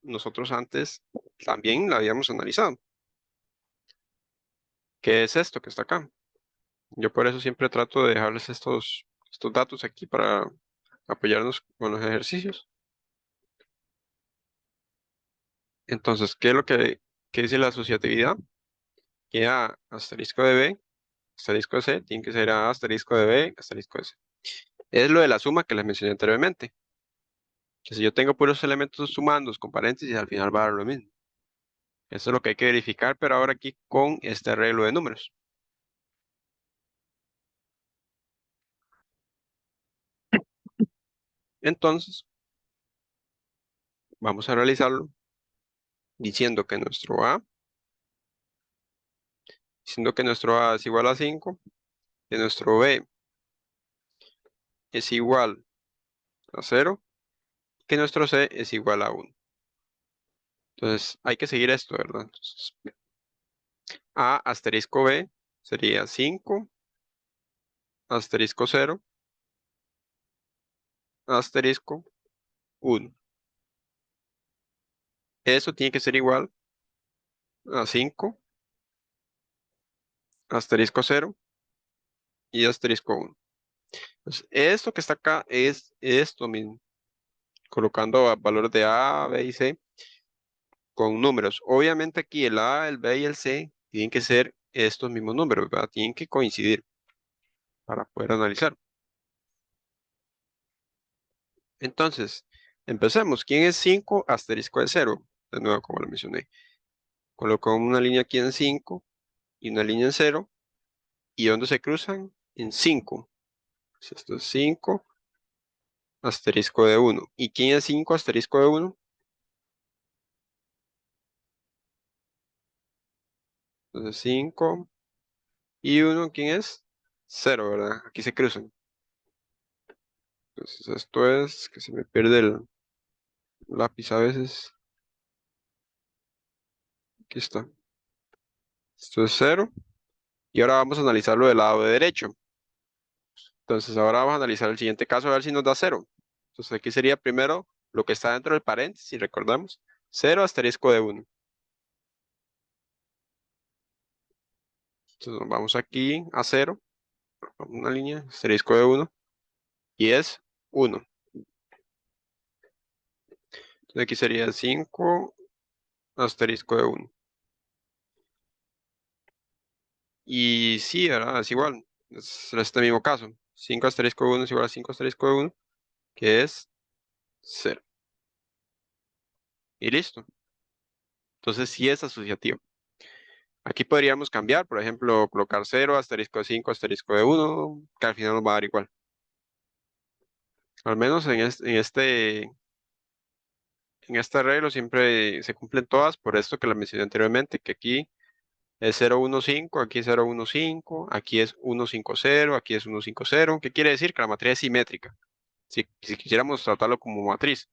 nosotros antes también la habíamos analizado. ¿Qué es esto que está acá? Yo por eso siempre trato de dejarles estos datos aquí para apoyarnos con los ejercicios. Entonces, ¿qué es lo que dice la asociatividad? Que A asterisco de B, asterisco de C, tiene que ser A asterisco de B, asterisco de C. Es lo de la suma que les mencioné anteriormente. Que si yo tengo puros elementos sumandos con paréntesis, al final va a dar lo mismo. Eso es lo que hay que verificar, pero ahora aquí con este arreglo de números. Entonces, vamos a realizarlo diciendo que nuestro A es igual a 5, que nuestro B es igual a 0, que nuestro C es igual a 1. Entonces, hay que seguir esto, ¿verdad? Entonces, A asterisco B sería 5 asterisco 0 asterisco 1. Eso tiene que ser igual a 5 asterisco 0 y asterisco 1. Entonces, esto que está acá es esto mismo, colocando valores de A, B y C con números. Obviamente aquí el A, el B y el C tienen que ser estos mismos números, ¿verdad? Tienen que coincidir para poder analizar. Entonces, empecemos. ¿Quién es 5 asterisco de 0? De nuevo, como lo mencioné. Coloco una línea aquí en 5 y una línea en 0. ¿Y dónde se cruzan? En 5. Esto es 5 asterisco de 1. ¿Y quién es 5 asterisco de 1? Entonces 5 y 1, ¿quién es? 0, ¿verdad? Aquí se cruzan. Entonces esto es que se me pierde el lápiz a veces. Aquí está. Esto es 0. Y ahora vamos a analizarlo del lado derecho. Entonces ahora vamos a analizar el siguiente caso a ver si nos da 0. Entonces aquí sería primero lo que está dentro del paréntesis, si recordamos. 0 asterisco de 1. Entonces nos vamos aquí a 0. Una línea, asterisco de 1. Y es 1. Entonces aquí sería 5 asterisco de 1. Y sí, ¿verdad? Es igual. Es este mismo caso. 5 asterisco de 1 es igual a 5 asterisco de 1, que es 0. Y listo. Entonces sí es asociativo. Aquí podríamos cambiar, por ejemplo, colocar 0, asterisco de 5, asterisco de 1, que al final nos va a dar igual. Al menos en este arreglo siempre se cumplen todas, por esto que la mencioné anteriormente, que aquí es 015, aquí es 015, aquí es 150, aquí es 150. ¿Qué quiere decir? Que la matriz es simétrica. Si quisiéramos tratarlo como matriz.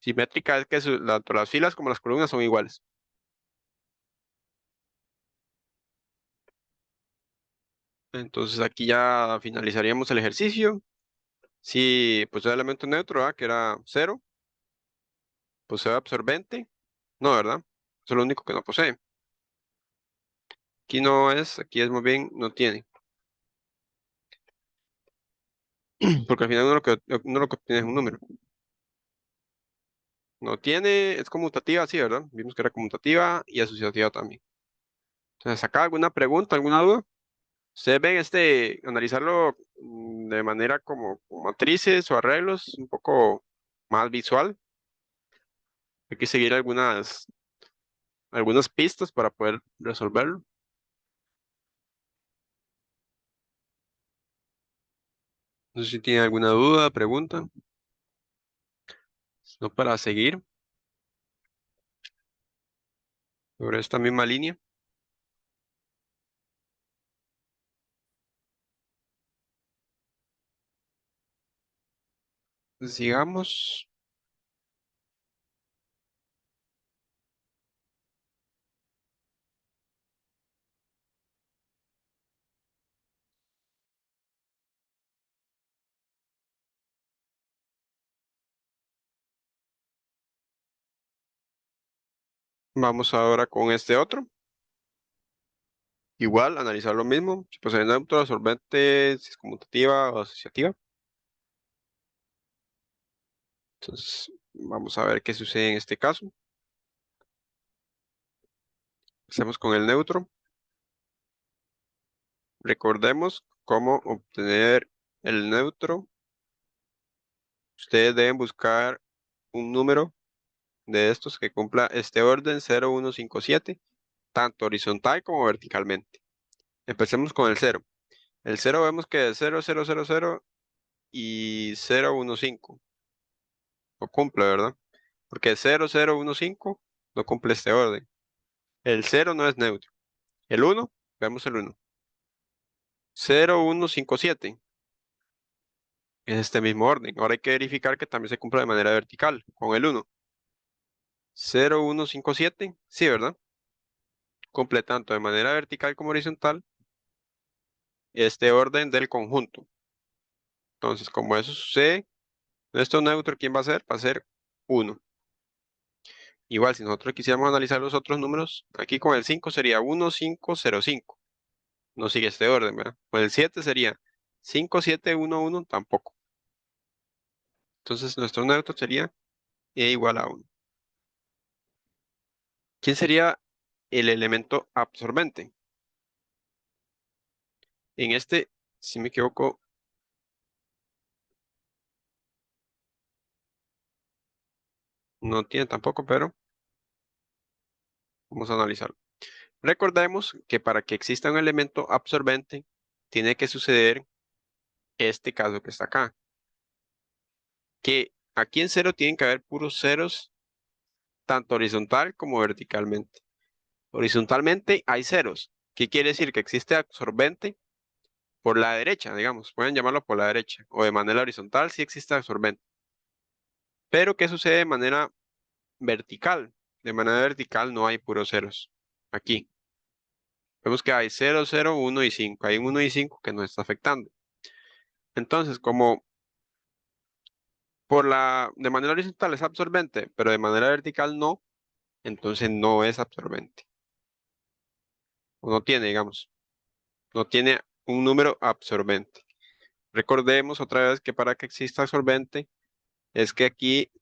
Simétrica es que tanto las filas como las columnas son iguales. Entonces aquí ya finalizaríamos el ejercicio. Si pues el elemento neutro, ¿verdad? Que era 0, posee absorbente. No, ¿verdad? Eso es lo único que no posee. Aquí es muy bien, no tiene. Porque al final uno lo que obtiene es un número. No tiene, es conmutativa, sí, ¿verdad? Vimos que era conmutativa y asociativa también. Entonces, acá alguna pregunta, alguna duda. Ustedes ven analizarlo de manera como matrices o arreglos, un poco más visual. Hay que seguir algunas pistas para poder resolverlo. No sé si tienen alguna duda, pregunta. No, para seguir sobre esta misma línea. Sigamos. Vamos ahora con este otro. Igual, analizar lo mismo. Si posee neutro, absorbente, si es conmutativa o asociativa. Entonces, vamos a ver qué sucede en este caso. Empecemos con el neutro. Recordemos cómo obtener el neutro. Ustedes deben buscar un número de estos que cumpla este orden 0157, tanto horizontal como verticalmente. Empecemos con el 0. El 0 vemos que es 0000 y 015. No cumple, ¿verdad? Porque 0015 no cumple este orden. El 0 no es neutro. El 1, vemos el 1. 0157 es este mismo orden. Ahora hay que verificar que también se cumpla de manera vertical con el 1. 0,157. Sí, ¿verdad? Cumple tanto de manera vertical como horizontal este orden del conjunto. Entonces, como eso sucede, nuestro neutro, ¿quién va a ser? Va a ser 1. Igual, si nosotros quisiéramos analizar los otros números, aquí con el 5 sería 1505. No sigue este orden, ¿verdad? Con el 7 sería 5711, tampoco. Entonces, nuestro neutro sería e igual a 1. ¿Quién sería el elemento absorbente? En este, si me equivoco, no tiene tampoco, pero vamos a analizarlo. Recordemos que para que exista un elemento absorbente, tiene que suceder este caso que está acá. Que aquí en cero tienen que haber puros ceros, tanto horizontal como verticalmente. Horizontalmente hay ceros. ¿Qué quiere decir? Que existe absorbente por la derecha, digamos. Pueden llamarlo por la derecha. O de manera horizontal sí existe absorbente. Pero ¿qué sucede de manera vertical? De manera vertical no hay puros ceros. Aquí. Vemos que hay 0, 0, 1 y 5. Hay un 1 y 5 que nos está afectando. Entonces, como de manera horizontal es absorbente, pero de manera vertical no, entonces no es absorbente. O no tiene, digamos, no tiene un número absorbente. Recordemos otra vez que para que exista absorbente es que aquí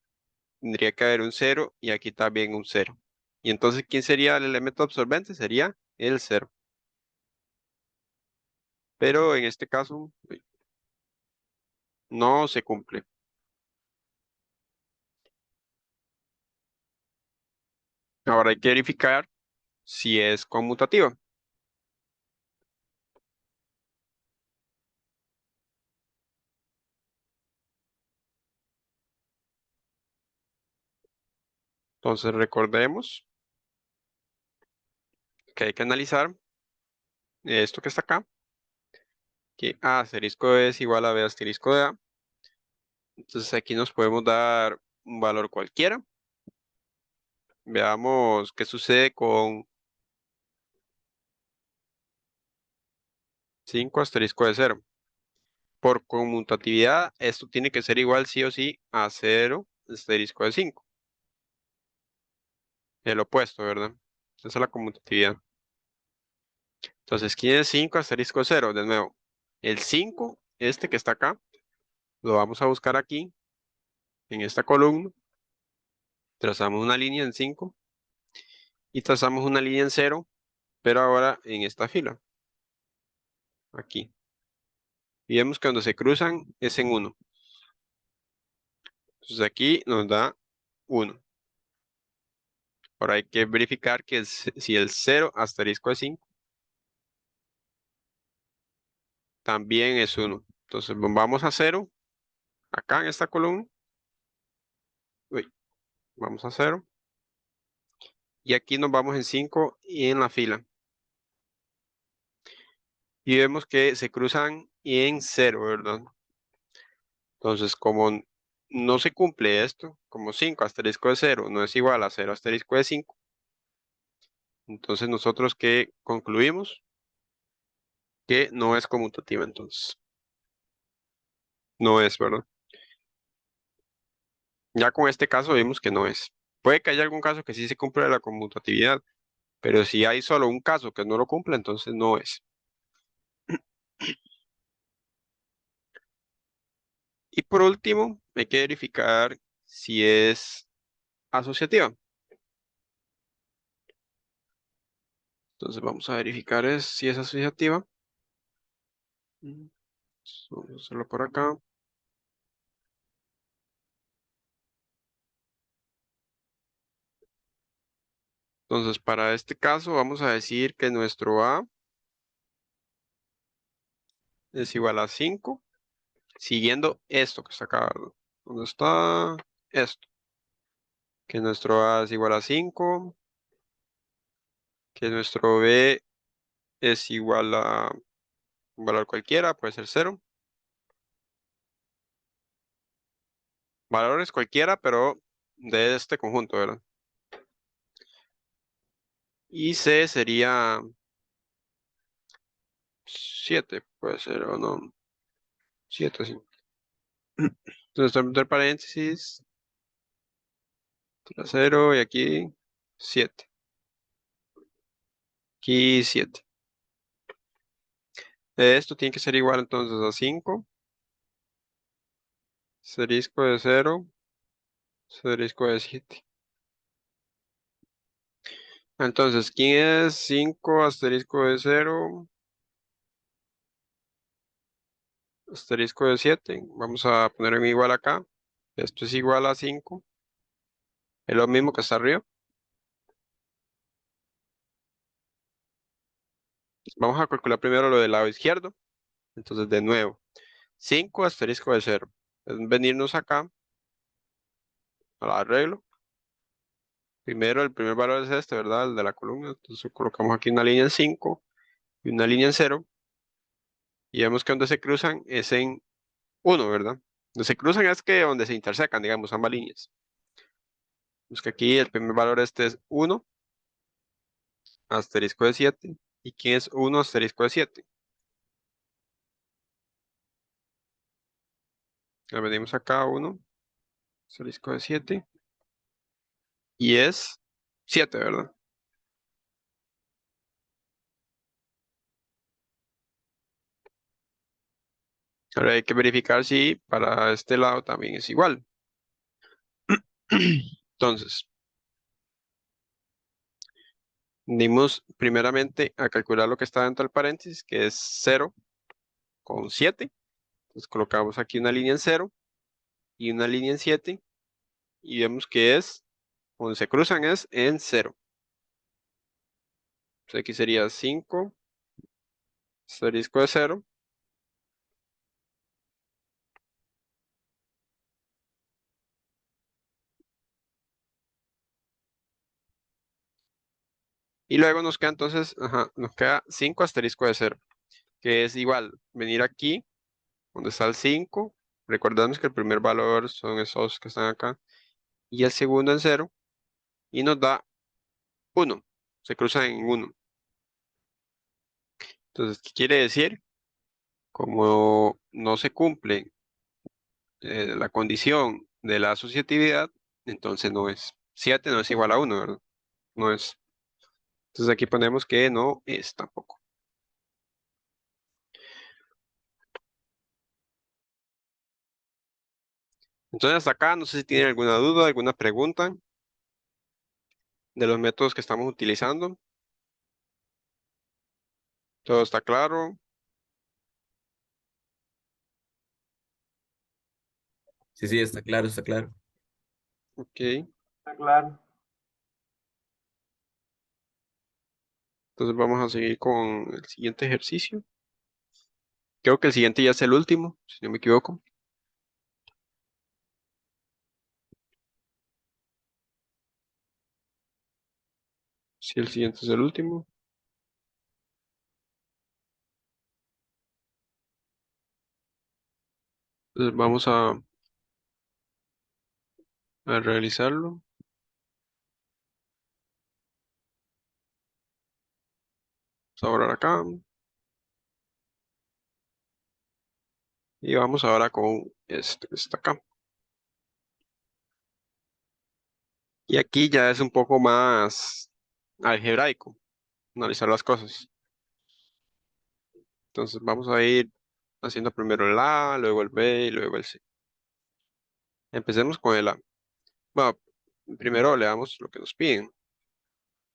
tendría que haber un cero y aquí también un cero. Y entonces, ¿quién sería el elemento absorbente? Sería el cero. Pero en este caso no se cumple. Ahora hay que verificar si es conmutativa. Entonces recordemos que hay que analizar esto que está acá, que A asterisco es igual a B asterisco de A. Entonces aquí nos podemos dar un valor cualquiera. Veamos qué sucede con 5 asterisco de 0. Por conmutatividad, esto tiene que ser igual sí o sí a 0 asterisco de 5. El opuesto, ¿verdad? Esa es la conmutatividad. Entonces, ¿quién es 5 asterisco de 0? De nuevo, el 5, este que está acá, lo vamos a buscar aquí, en esta columna. Trazamos una línea en 5 y trazamos una línea en 0, pero ahora en esta fila, aquí. Y vemos que cuando se cruzan es en 1. Entonces aquí nos da 1. Ahora hay que verificar que si el 0 asterisco de 5 también es 1. Entonces vamos a 0, acá en esta columna. Uy, vamos a 0. Y aquí nos vamos en 5 y en la fila. Y vemos que se cruzan en 0, ¿verdad? Entonces, como no se cumple esto, como 5 asterisco de 0 no es igual a 0 asterisco de 5, entonces nosotros ¿qué concluimos? Que no es conmutativa entonces. No es, ¿verdad? Ya con este caso vimos que no es. Puede que haya algún caso que sí se cumple la conmutatividad, pero si hay solo un caso que no lo cumple, entonces no es. Y por último, hay que verificar si es asociativa. Entonces vamos a verificar si es asociativa. Vamos a hacerlo por acá. Entonces, para este caso vamos a decir que nuestro A es igual a 5, siguiendo esto que está acá, ¿verdad? ¿Dónde está esto? Que nuestro A es igual a 5, que nuestro B es igual a un valor cualquiera, puede ser 0. Valores cualquiera, pero de este conjunto, ¿verdad? Y C sería 7, puede ser o no. 7, sí. Entonces, entre paréntesis, 0 y aquí 7. Aquí 7. Esto tiene que ser igual entonces a 5. Asterisco de 0. Asterisco de 7. Entonces, ¿quién es 5 asterisco de 0? Asterisco de 7. Vamos a poner un igual acá. Esto es igual a 5. Es lo mismo que está arriba. Vamos a calcular primero lo del lado izquierdo. Entonces, de nuevo, 5 asterisco de 0. Es venirnos acá al arreglo. Primero, el primer valor es este, ¿verdad? El de la columna. Entonces, colocamos aquí una línea en 5 y una línea en 0. Y vemos que donde se cruzan es en 1, ¿verdad? Donde se cruzan es que donde se intersecan, digamos, ambas líneas. Pues que aquí el primer valor este es 1 asterisco de 7. ¿Y quién es 1 asterisco de 7? Le venimos acá 1 asterisco de 7. Y es 7, ¿verdad? Ahora hay que verificar si para este lado también es igual. Entonces, dimos primeramente a calcular lo que está dentro del paréntesis, que es 0 con 7. Entonces colocamos aquí una línea en 0 y una línea en 7 y vemos que es, donde se cruzan es en 0. Entonces aquí sería 5 asterisco de 0. Y luego nos queda entonces, nos queda 5 asterisco de 0, que es igual venir aquí, donde está el 5. Recordemos que el primer valor son esos que están acá y el segundo en 0 y nos da 1. Se cruzan en 1. Entonces, ¿qué quiere decir? Como no se cumple la condición de la asociatividad, entonces no es. 7 no es igual a 1, ¿verdad? No es. Entonces aquí ponemos que no es tampoco. Entonces hasta acá, no sé si tienen alguna duda, alguna pregunta de los métodos que estamos utilizando. ¿Todo está claro? Sí, sí, está claro, está claro. Ok. Está claro. Entonces vamos a seguir con el siguiente ejercicio. Creo que el siguiente ya es el último, si no me equivoco. Sí, el siguiente es el último. Entonces vamos a realizarlo. Vamos a borrar acá. Y vamos ahora con este que está acá. Y aquí ya es un poco más algebraico, analizar las cosas. Entonces vamos a ir haciendo primero el A, luego el B y luego el C. Empecemos con el A. Bueno, primero leamos lo que nos piden.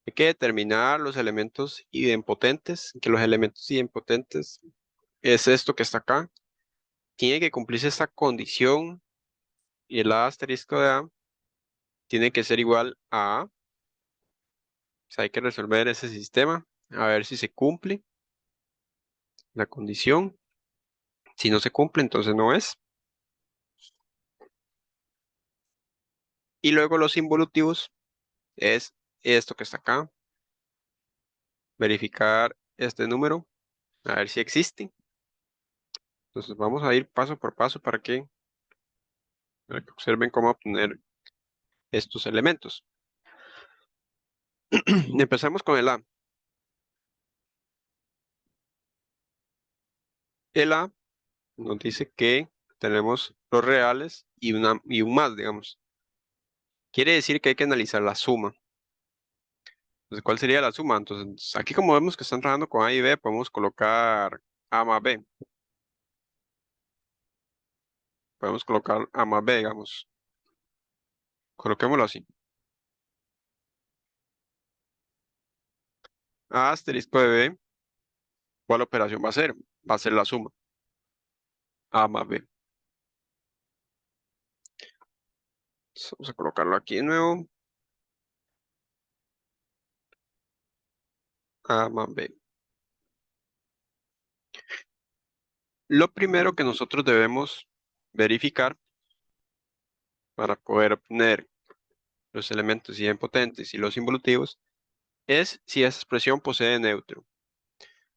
Hay que determinar los elementos idempotentes, que los elementos idempotentes es esto que está acá. Tiene que cumplirse esta condición y el A asterisco de A tiene que ser igual a A. O sea, hay que resolver ese sistema a ver si se cumple la condición. Si no se cumple, entonces no es. Y luego los involutivos es esto que está acá. Verificar este número, a ver si existe. Entonces vamos a ir paso por paso para que observen cómo obtener estos elementos. Empezamos con el A. El A nos dice que tenemos los reales y un más, digamos. Quiere decir que hay que analizar la suma. Entonces, ¿cuál sería la suma? Entonces, aquí como vemos que están trabajando con A y B, podemos colocar A más B. Podemos colocar A más B, digamos. Coloquémoslo así. A asterisco de B, ¿cuál operación va a ser? Va a ser la suma. A más B. Entonces, vamos a colocarlo aquí de nuevo. A más B. Lo primero que nosotros debemos verificar para poder obtener los elementos idempotentes y los involutivos es si esa expresión posee neutro.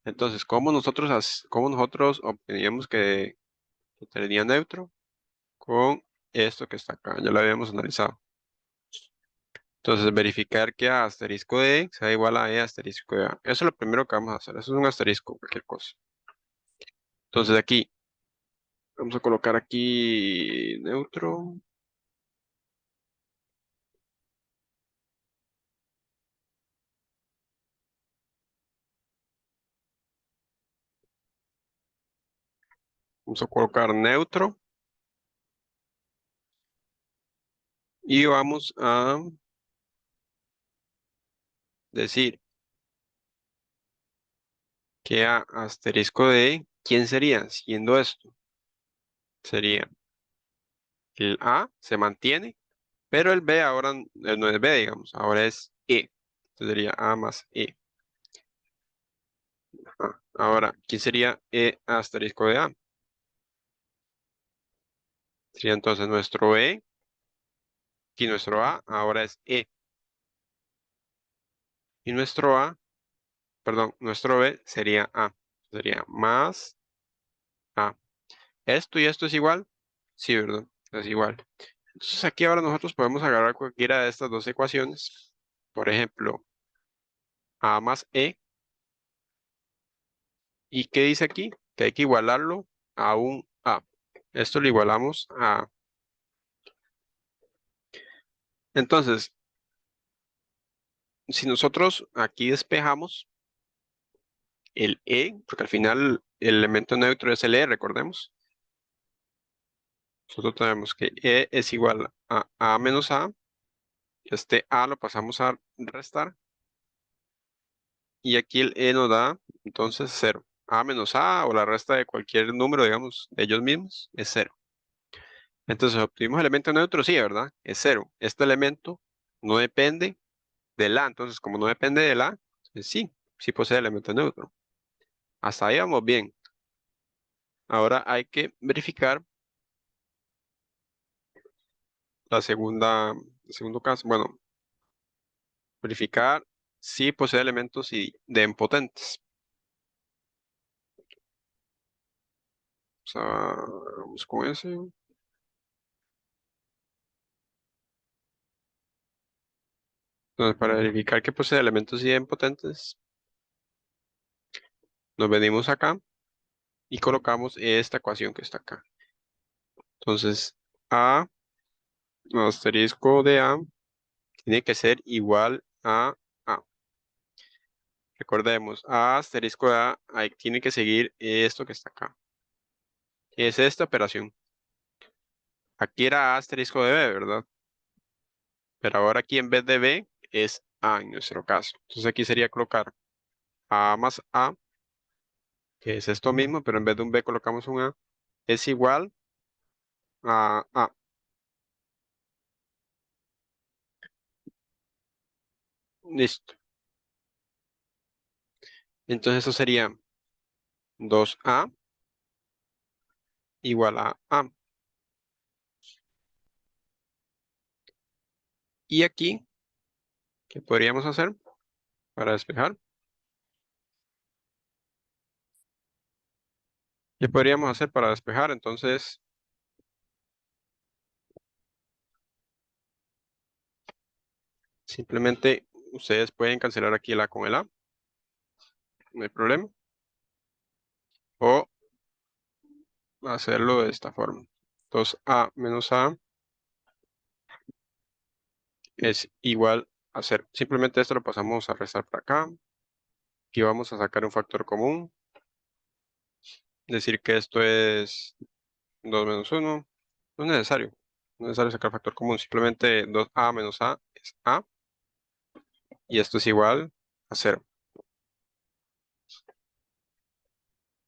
Entonces, cómo nosotros obteníamos que tenía neutro? Con esto que está acá, ya lo habíamos analizado. Entonces, verificar que A asterisco de E sea igual a E asterisco de A. Eso es lo primero que vamos a hacer. Eso es un asterisco, cualquier cosa. Entonces, aquí, vamos a colocar aquí neutro. Vamos a colocar neutro. Y vamos a decir que A asterisco de E, ¿quién sería? Siendo esto, sería el A se mantiene, pero el B ahora no es B, digamos, ahora es E. Entonces sería A más E. Ahora, ¿quién sería E asterisco de A? Sería entonces nuestro E y nuestro A ahora es E. Y nuestro A, perdón, nuestro B sería A. Sería más A. ¿Esto y esto es igual? Sí, ¿verdad? Es igual. Entonces aquí ahora nosotros podemos agarrar cualquiera de estas dos ecuaciones. Por ejemplo, A más E. ¿Y qué dice aquí? Que hay que igualarlo a un A. Esto lo igualamos a... Entonces, si nosotros aquí despejamos el E, porque al final el elemento neutro es el E, recordemos. Nosotros tenemos que E es igual a A menos A. Este A lo pasamos a restar. Y aquí el E nos da entonces cero. A menos A o la resta de cualquier número, digamos, de ellos mismos, es cero. Entonces obtuvimos elemento neutro, sí, ¿verdad? Es cero. Este elemento no depende del A. Entonces, como no depende del A, sí, sí posee elemento neutro. Hasta ahí vamos bien. Ahora hay que verificar el segundo caso. Bueno, verificar si posee elementos idempotentes. O sea, vamos con ese. Entonces, para verificar que posee elementos idempotentes, nos venimos acá y colocamos esta ecuación que está acá. Entonces, A asterisco de A tiene que ser igual a A. Recordemos, A asterisco de A ahí tiene que seguir esto que está acá. Es esta operación. Aquí era A asterisco de B, ¿verdad? Pero ahora aquí en vez de B es A en nuestro caso. Entonces aquí sería colocar A más A, que es esto mismo, pero en vez de un B colocamos un A, es igual a A. Listo. Entonces eso sería 2A igual a A. Y aquí, ¿qué podríamos hacer para despejar? ¿Qué podríamos hacer para despejar? Entonces, simplemente ustedes pueden cancelar aquí el A con el A, no hay problema. O hacerlo de esta forma. Entonces A menos A es igual a 0. Simplemente esto lo pasamos a restar para acá. Aquí vamos a sacar un factor común. Decir que esto es 2 menos 1. No es necesario. No es necesario sacar factor común. Simplemente 2A menos A es A. Y esto es igual a 0.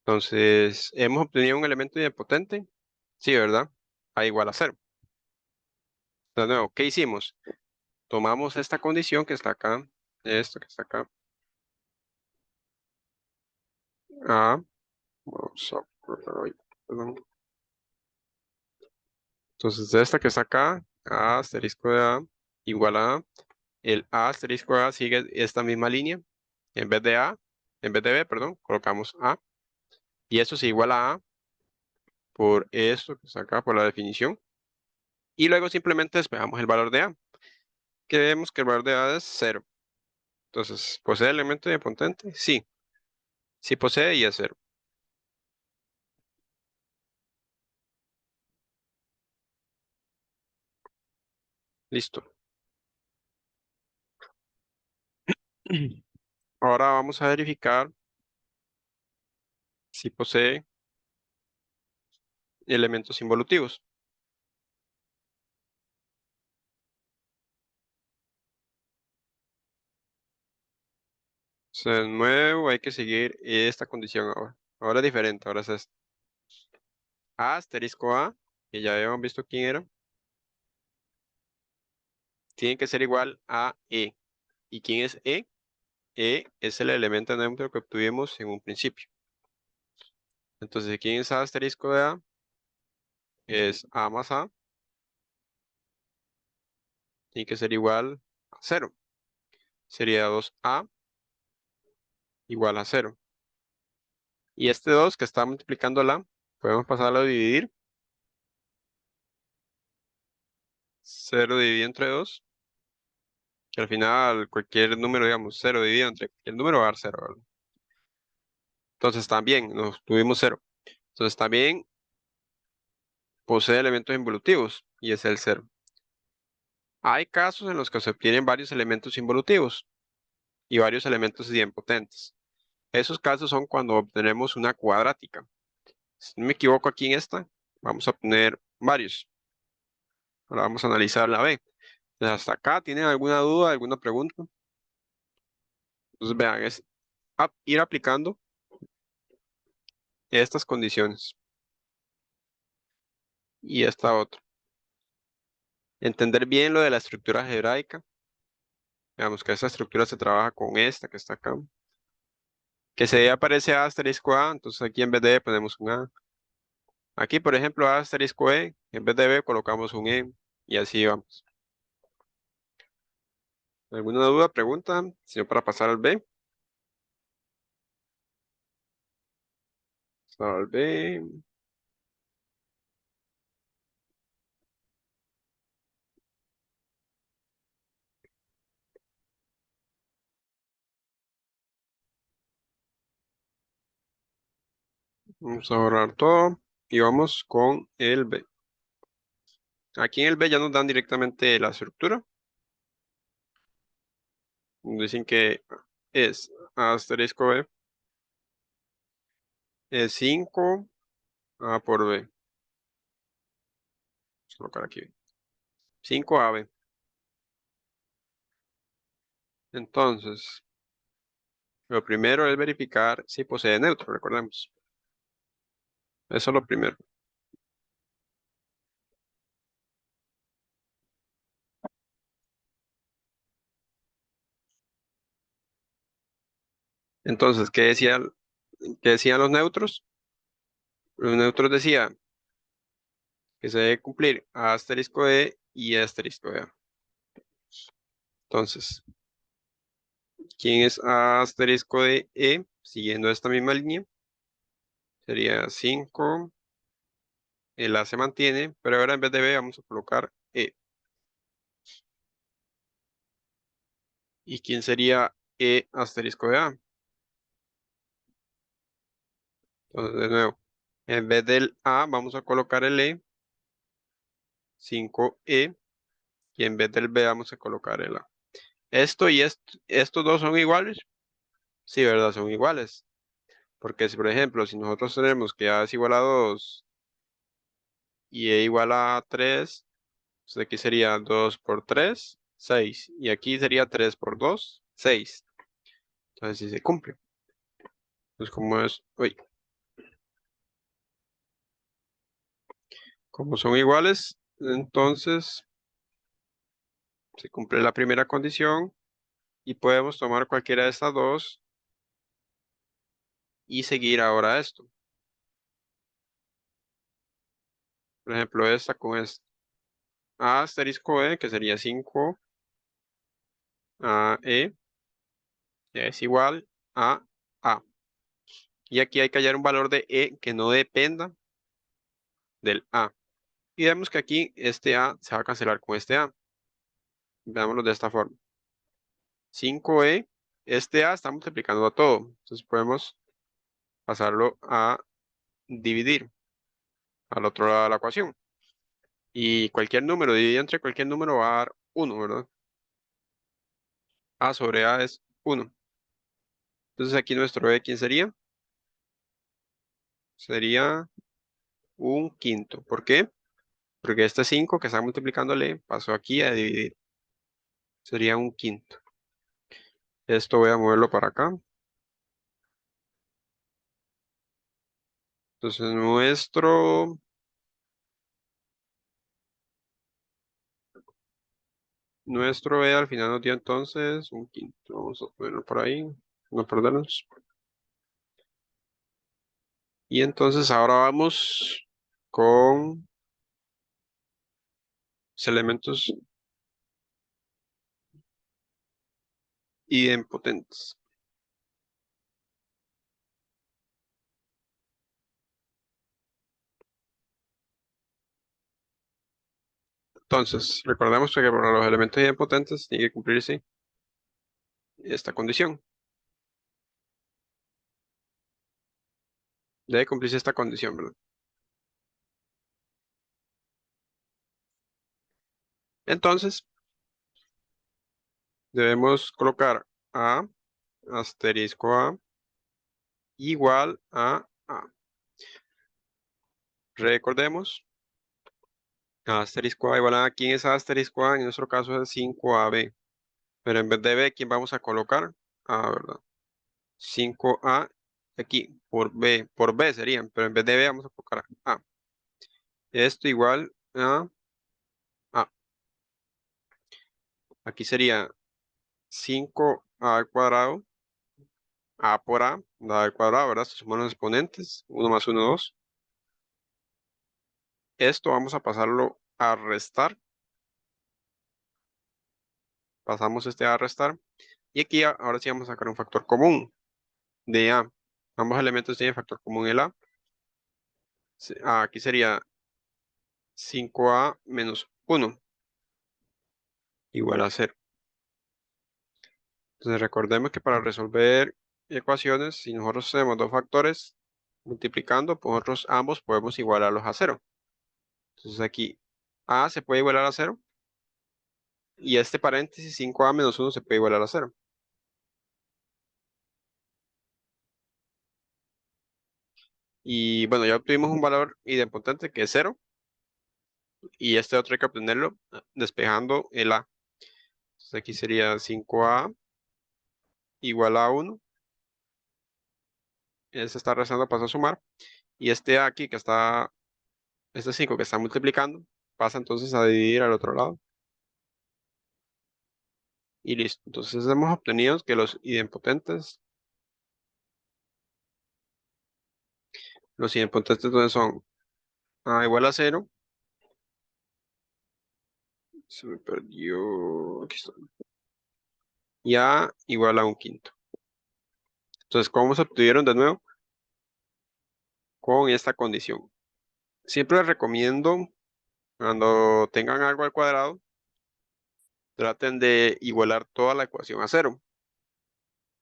Entonces, hemos obtenido un elemento idempotente. Sí, ¿verdad? A igual a 0. De nuevo, ¿qué hicimos? Tomamos esta condición que está acá, esto que está acá, A, vamos a perdón. Entonces, de esta que está acá, A asterisco de A, igual a, el A asterisco de A sigue esta misma línea, en vez de A, en vez de B, perdón, colocamos A, y eso es igual a A por esto que está acá, por la definición, y luego simplemente despejamos el valor de A, que vemos que el valor de A es 0. Entonces, ¿posee elemento idempotente? Sí, sí posee y es 0. Listo. Ahora vamos a verificar si posee elementos involutivos. O sea, de nuevo hay que seguir esta condición ahora. Ahora es diferente, ahora es esta. A asterisco A, que ya habíamos visto quién era, tiene que ser igual a E. ¿Y quién es E? E es el elemento neutro que obtuvimos en un principio. Entonces, ¿quién es A asterisco de A? Es A más A. Tiene que ser igual a 0. Sería 2A igual a 0. Y este 2 que está multiplicando la, podemos pasarlo a dividir. 0 dividido entre 2, que al final cualquier número, digamos, 0 dividido entre cualquier número va a dar 0, ¿verdad? Entonces también nos tuvimos 0. Entonces también posee elementos involutivos y es el 0. Hay casos en los que se obtienen varios elementos involutivos y varios elementos idempotentes. Esos casos son cuando obtenemos una cuadrática. Si no me equivoco aquí en esta, vamos a obtener varios. Ahora vamos a analizar la B. Entonces, hasta acá, ¿tienen alguna duda, alguna pregunta? Entonces vean, es ir aplicando estas condiciones y esta otra. Entender bien lo de la estructura algebraica. Veamos que esta estructura se trabaja con esta que está acá. Que se aparece A asterisco A, entonces aquí en vez de E ponemos un A. Aquí, por ejemplo, A asterisco E, en vez de B colocamos un E y así vamos. ¿Alguna duda, pregunta? Si no, para pasar al B. Al B. Vamos a borrar todo y vamos con el B. Aquí en el B ya nos dan directamente la estructura. Dicen que es A asterisco B es 5A por B. Vamos a colocar aquí 5AB. Entonces, lo primero es verificar si posee neutro, recordemos. Eso es lo primero. Entonces, qué decían los neutros? Los neutros decían que se debe cumplir A asterisco E y A asterisco E. Entonces, ¿quién es A asterisco de E? Siguiendo esta misma línea, sería 5. El A se mantiene, pero ahora en vez de B vamos a colocar E. ¿Y quién sería E asterisco de A? Entonces, de nuevo, en vez del A vamos a colocar el E, 5E, y en vez del B vamos a colocar el A. Esto y estos dos son iguales. Sí, ¿verdad? Son iguales. Porque si, por ejemplo, si nosotros tenemos que A es igual a 2 y E igual a 3, entonces aquí sería 2 por 3, 6. Y aquí sería 3 por 2, 6. Entonces sí se cumple. Entonces como son iguales, entonces se cumple la primera condición y podemos tomar cualquiera de estas dos y seguir ahora esto. Por ejemplo, esta con esta. A asterisco E, que sería 5 a E, es igual a A. Y aquí hay que hallar un valor de E que no dependa del A. Y vemos que aquí este A se va a cancelar con este A. Veámoslo de esta forma. 5E, este A está multiplicando a todo. Entonces podemos pasarlo a dividir al otro lado de la ecuación. Y cualquier número dividido entre cualquier número va a dar 1, ¿verdad? A sobre A es 1. Entonces aquí nuestro E, ¿quién sería? Sería un quinto. ¿Por qué? Porque este 5 que está multiplicándole pasó aquí a dividir. Sería un quinto. Esto voy a moverlo para acá. Entonces nuestro E al final nos dio entonces un quinto. Vamos a ponerlo por ahí. No perdernos. Y entonces ahora vamos con los elementos idempotentes. Entonces, recordemos que para los elementos idempotentes tiene que cumplirse esta condición. Debe cumplirse esta condición, ¿verdad? Entonces, debemos colocar A asterisco A igual a A. Recordemos, A asterisco A igual a ¿quién es A asterisco A? En nuestro caso es 5AB. Pero en vez de B, ¿quién vamos a colocar? A, ¿verdad? 5A aquí por B serían, pero en vez de B vamos a colocar A. Esto igual a A. Aquí sería 5A al cuadrado, A por A, dado al cuadrado, ¿verdad? Estos son los exponentes, 1 más 1, 2. Esto vamos a pasarlo a restar. Pasamos este a restar. Y aquí ahora sí vamos a sacar un factor común de A. Ambos elementos tienen factor común el A. Aquí sería 5A menos 1 igual a 0. Entonces recordemos que para resolver ecuaciones, si nosotros tenemos dos factores multiplicando, pues nosotros ambos podemos igualarlos a 0. Entonces aquí A se puede igualar a 0 y este paréntesis 5A menos 1 se puede igualar a 0. Y bueno, ya obtuvimos un valor idempotente que es 0 y este otro hay que obtenerlo despejando el A. Entonces aquí sería 5A igual a 1. Este está restando, pasa a sumar. Y este A aquí este 5 que está multiplicando, pasa entonces a dividir al otro lado. Y listo. Entonces hemos obtenido que los idempotentes donde son A igual a 0. Se me perdió. Aquí está. Y A igual a un quinto. Entonces, ¿cómo se obtuvieron de nuevo? Con esta condición. Siempre les recomiendo, cuando tengan algo al cuadrado, traten de igualar toda la ecuación a cero.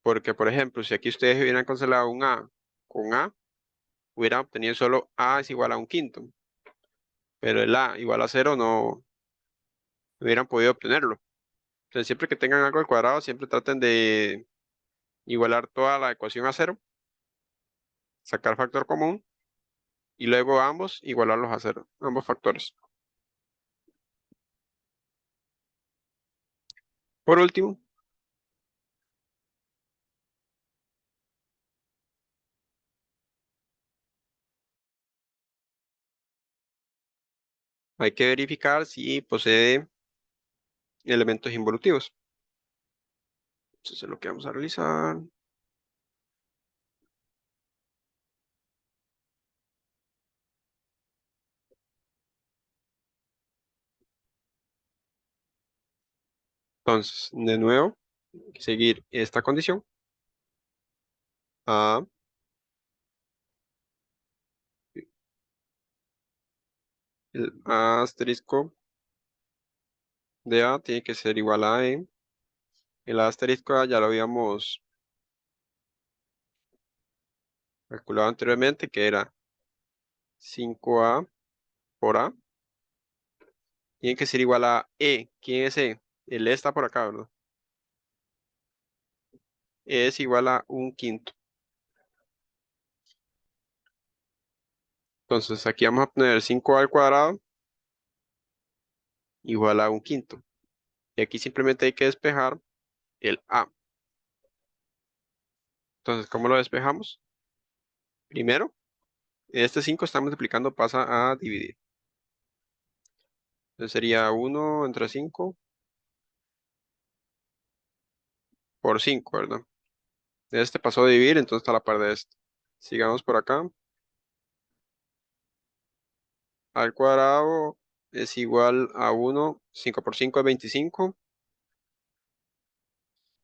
Porque, por ejemplo, si aquí ustedes hubieran cancelado un A con A, hubieran obtenido solo A es igual a un quinto. Pero el A igual a cero no hubieran podido obtenerlo. Entonces, siempre que tengan algo al cuadrado, siempre traten de igualar toda la ecuación a cero, sacar factor común y luego ambos igualarlos a cero, ambos factores. Por último, hay que verificar si posee elementos involutivos. Entonces es lo que vamos a realizar. Entonces, de nuevo, hay que seguir esta condición. A el A asterisco de A tiene que ser igual a E. El A asterisco A ya lo habíamos calculado anteriormente, que era 5A por A. Tiene que ser igual a E. ¿Quién es E? El E está por acá, ¿verdad? E es igual a un quinto. Entonces aquí vamos a poner 5A al cuadrado igual a un quinto. Y aquí simplemente hay que despejar el A. Entonces, ¿cómo lo despejamos? Primero, este 5 está multiplicando, pasa a dividir. Entonces sería 1 entre 5 por 5, ¿verdad? Este pasó a dividir, entonces está a la par de este. Sigamos por acá. Al cuadrado es igual a 1. 5 por 5 es 25.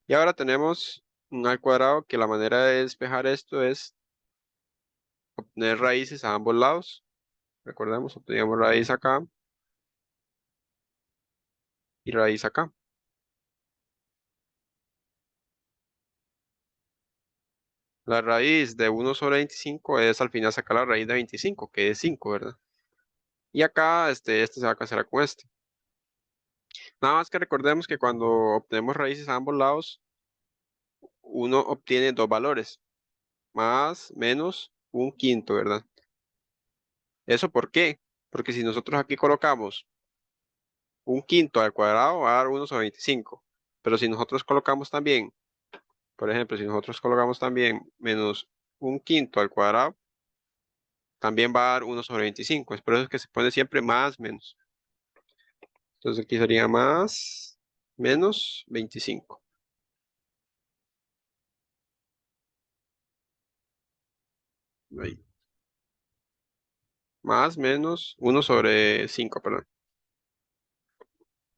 Y ahora tenemos un al cuadrado que la manera de despejar esto es obtener raíces a ambos lados. Recordemos, obteníamos raíz acá y raíz acá. La raíz de 1 sobre 25 es al final sacar la raíz de 25, que es 5, ¿verdad? Y acá este se va a cancelar con este. Nada más que recordemos que cuando obtenemos raíces a ambos lados, uno obtiene dos valores, más, menos, un quinto, ¿verdad? ¿Eso por qué? Porque si nosotros aquí colocamos un quinto al cuadrado, va a dar 1 sobre 25. Pero si nosotros colocamos también, por ejemplo, si nosotros colocamos también menos un quinto al cuadrado, también va a dar 1 sobre 25. Es por eso que se pone siempre más, menos. Entonces aquí sería más, menos 25. Ahí. Más, menos 1 sobre 5, perdón.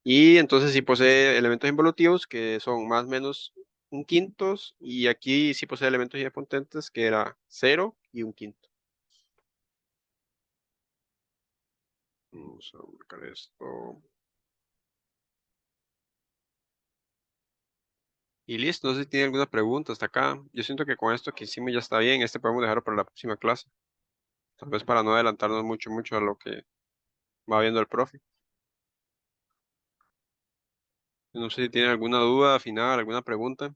Y entonces sí posee elementos involutivos que son más, menos un quinto. Y aquí sí posee elementos idempotentes que era 0 y un quinto. Vamos a marcar esto. Y listo, no sé si tiene alguna pregunta hasta acá. Yo siento que con esto que hicimos ya está bien. Este podemos dejarlo para la próxima clase. Tal vez para no adelantarnos mucho a lo que va viendo el profe. No sé si tiene alguna duda final, alguna pregunta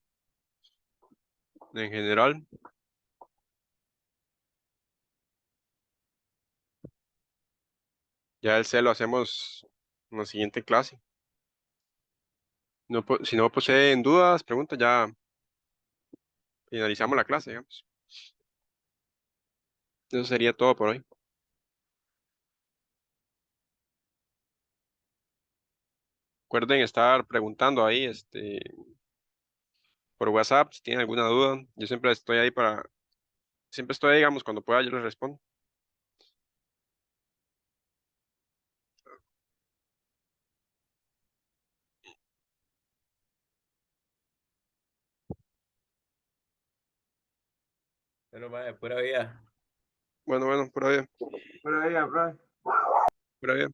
en general. Ya el C lo hacemos en la siguiente clase. No, si no poseen dudas, preguntas, ya finalizamos la clase, digamos. Eso sería todo por hoy. Recuerden estar preguntando ahí, por WhatsApp, si tienen alguna duda. Yo siempre estoy ahí siempre estoy ahí, digamos, cuando pueda yo les respondo. Pero, madre, pura vida. Bueno, pura vida, Pero, profe. pura vida.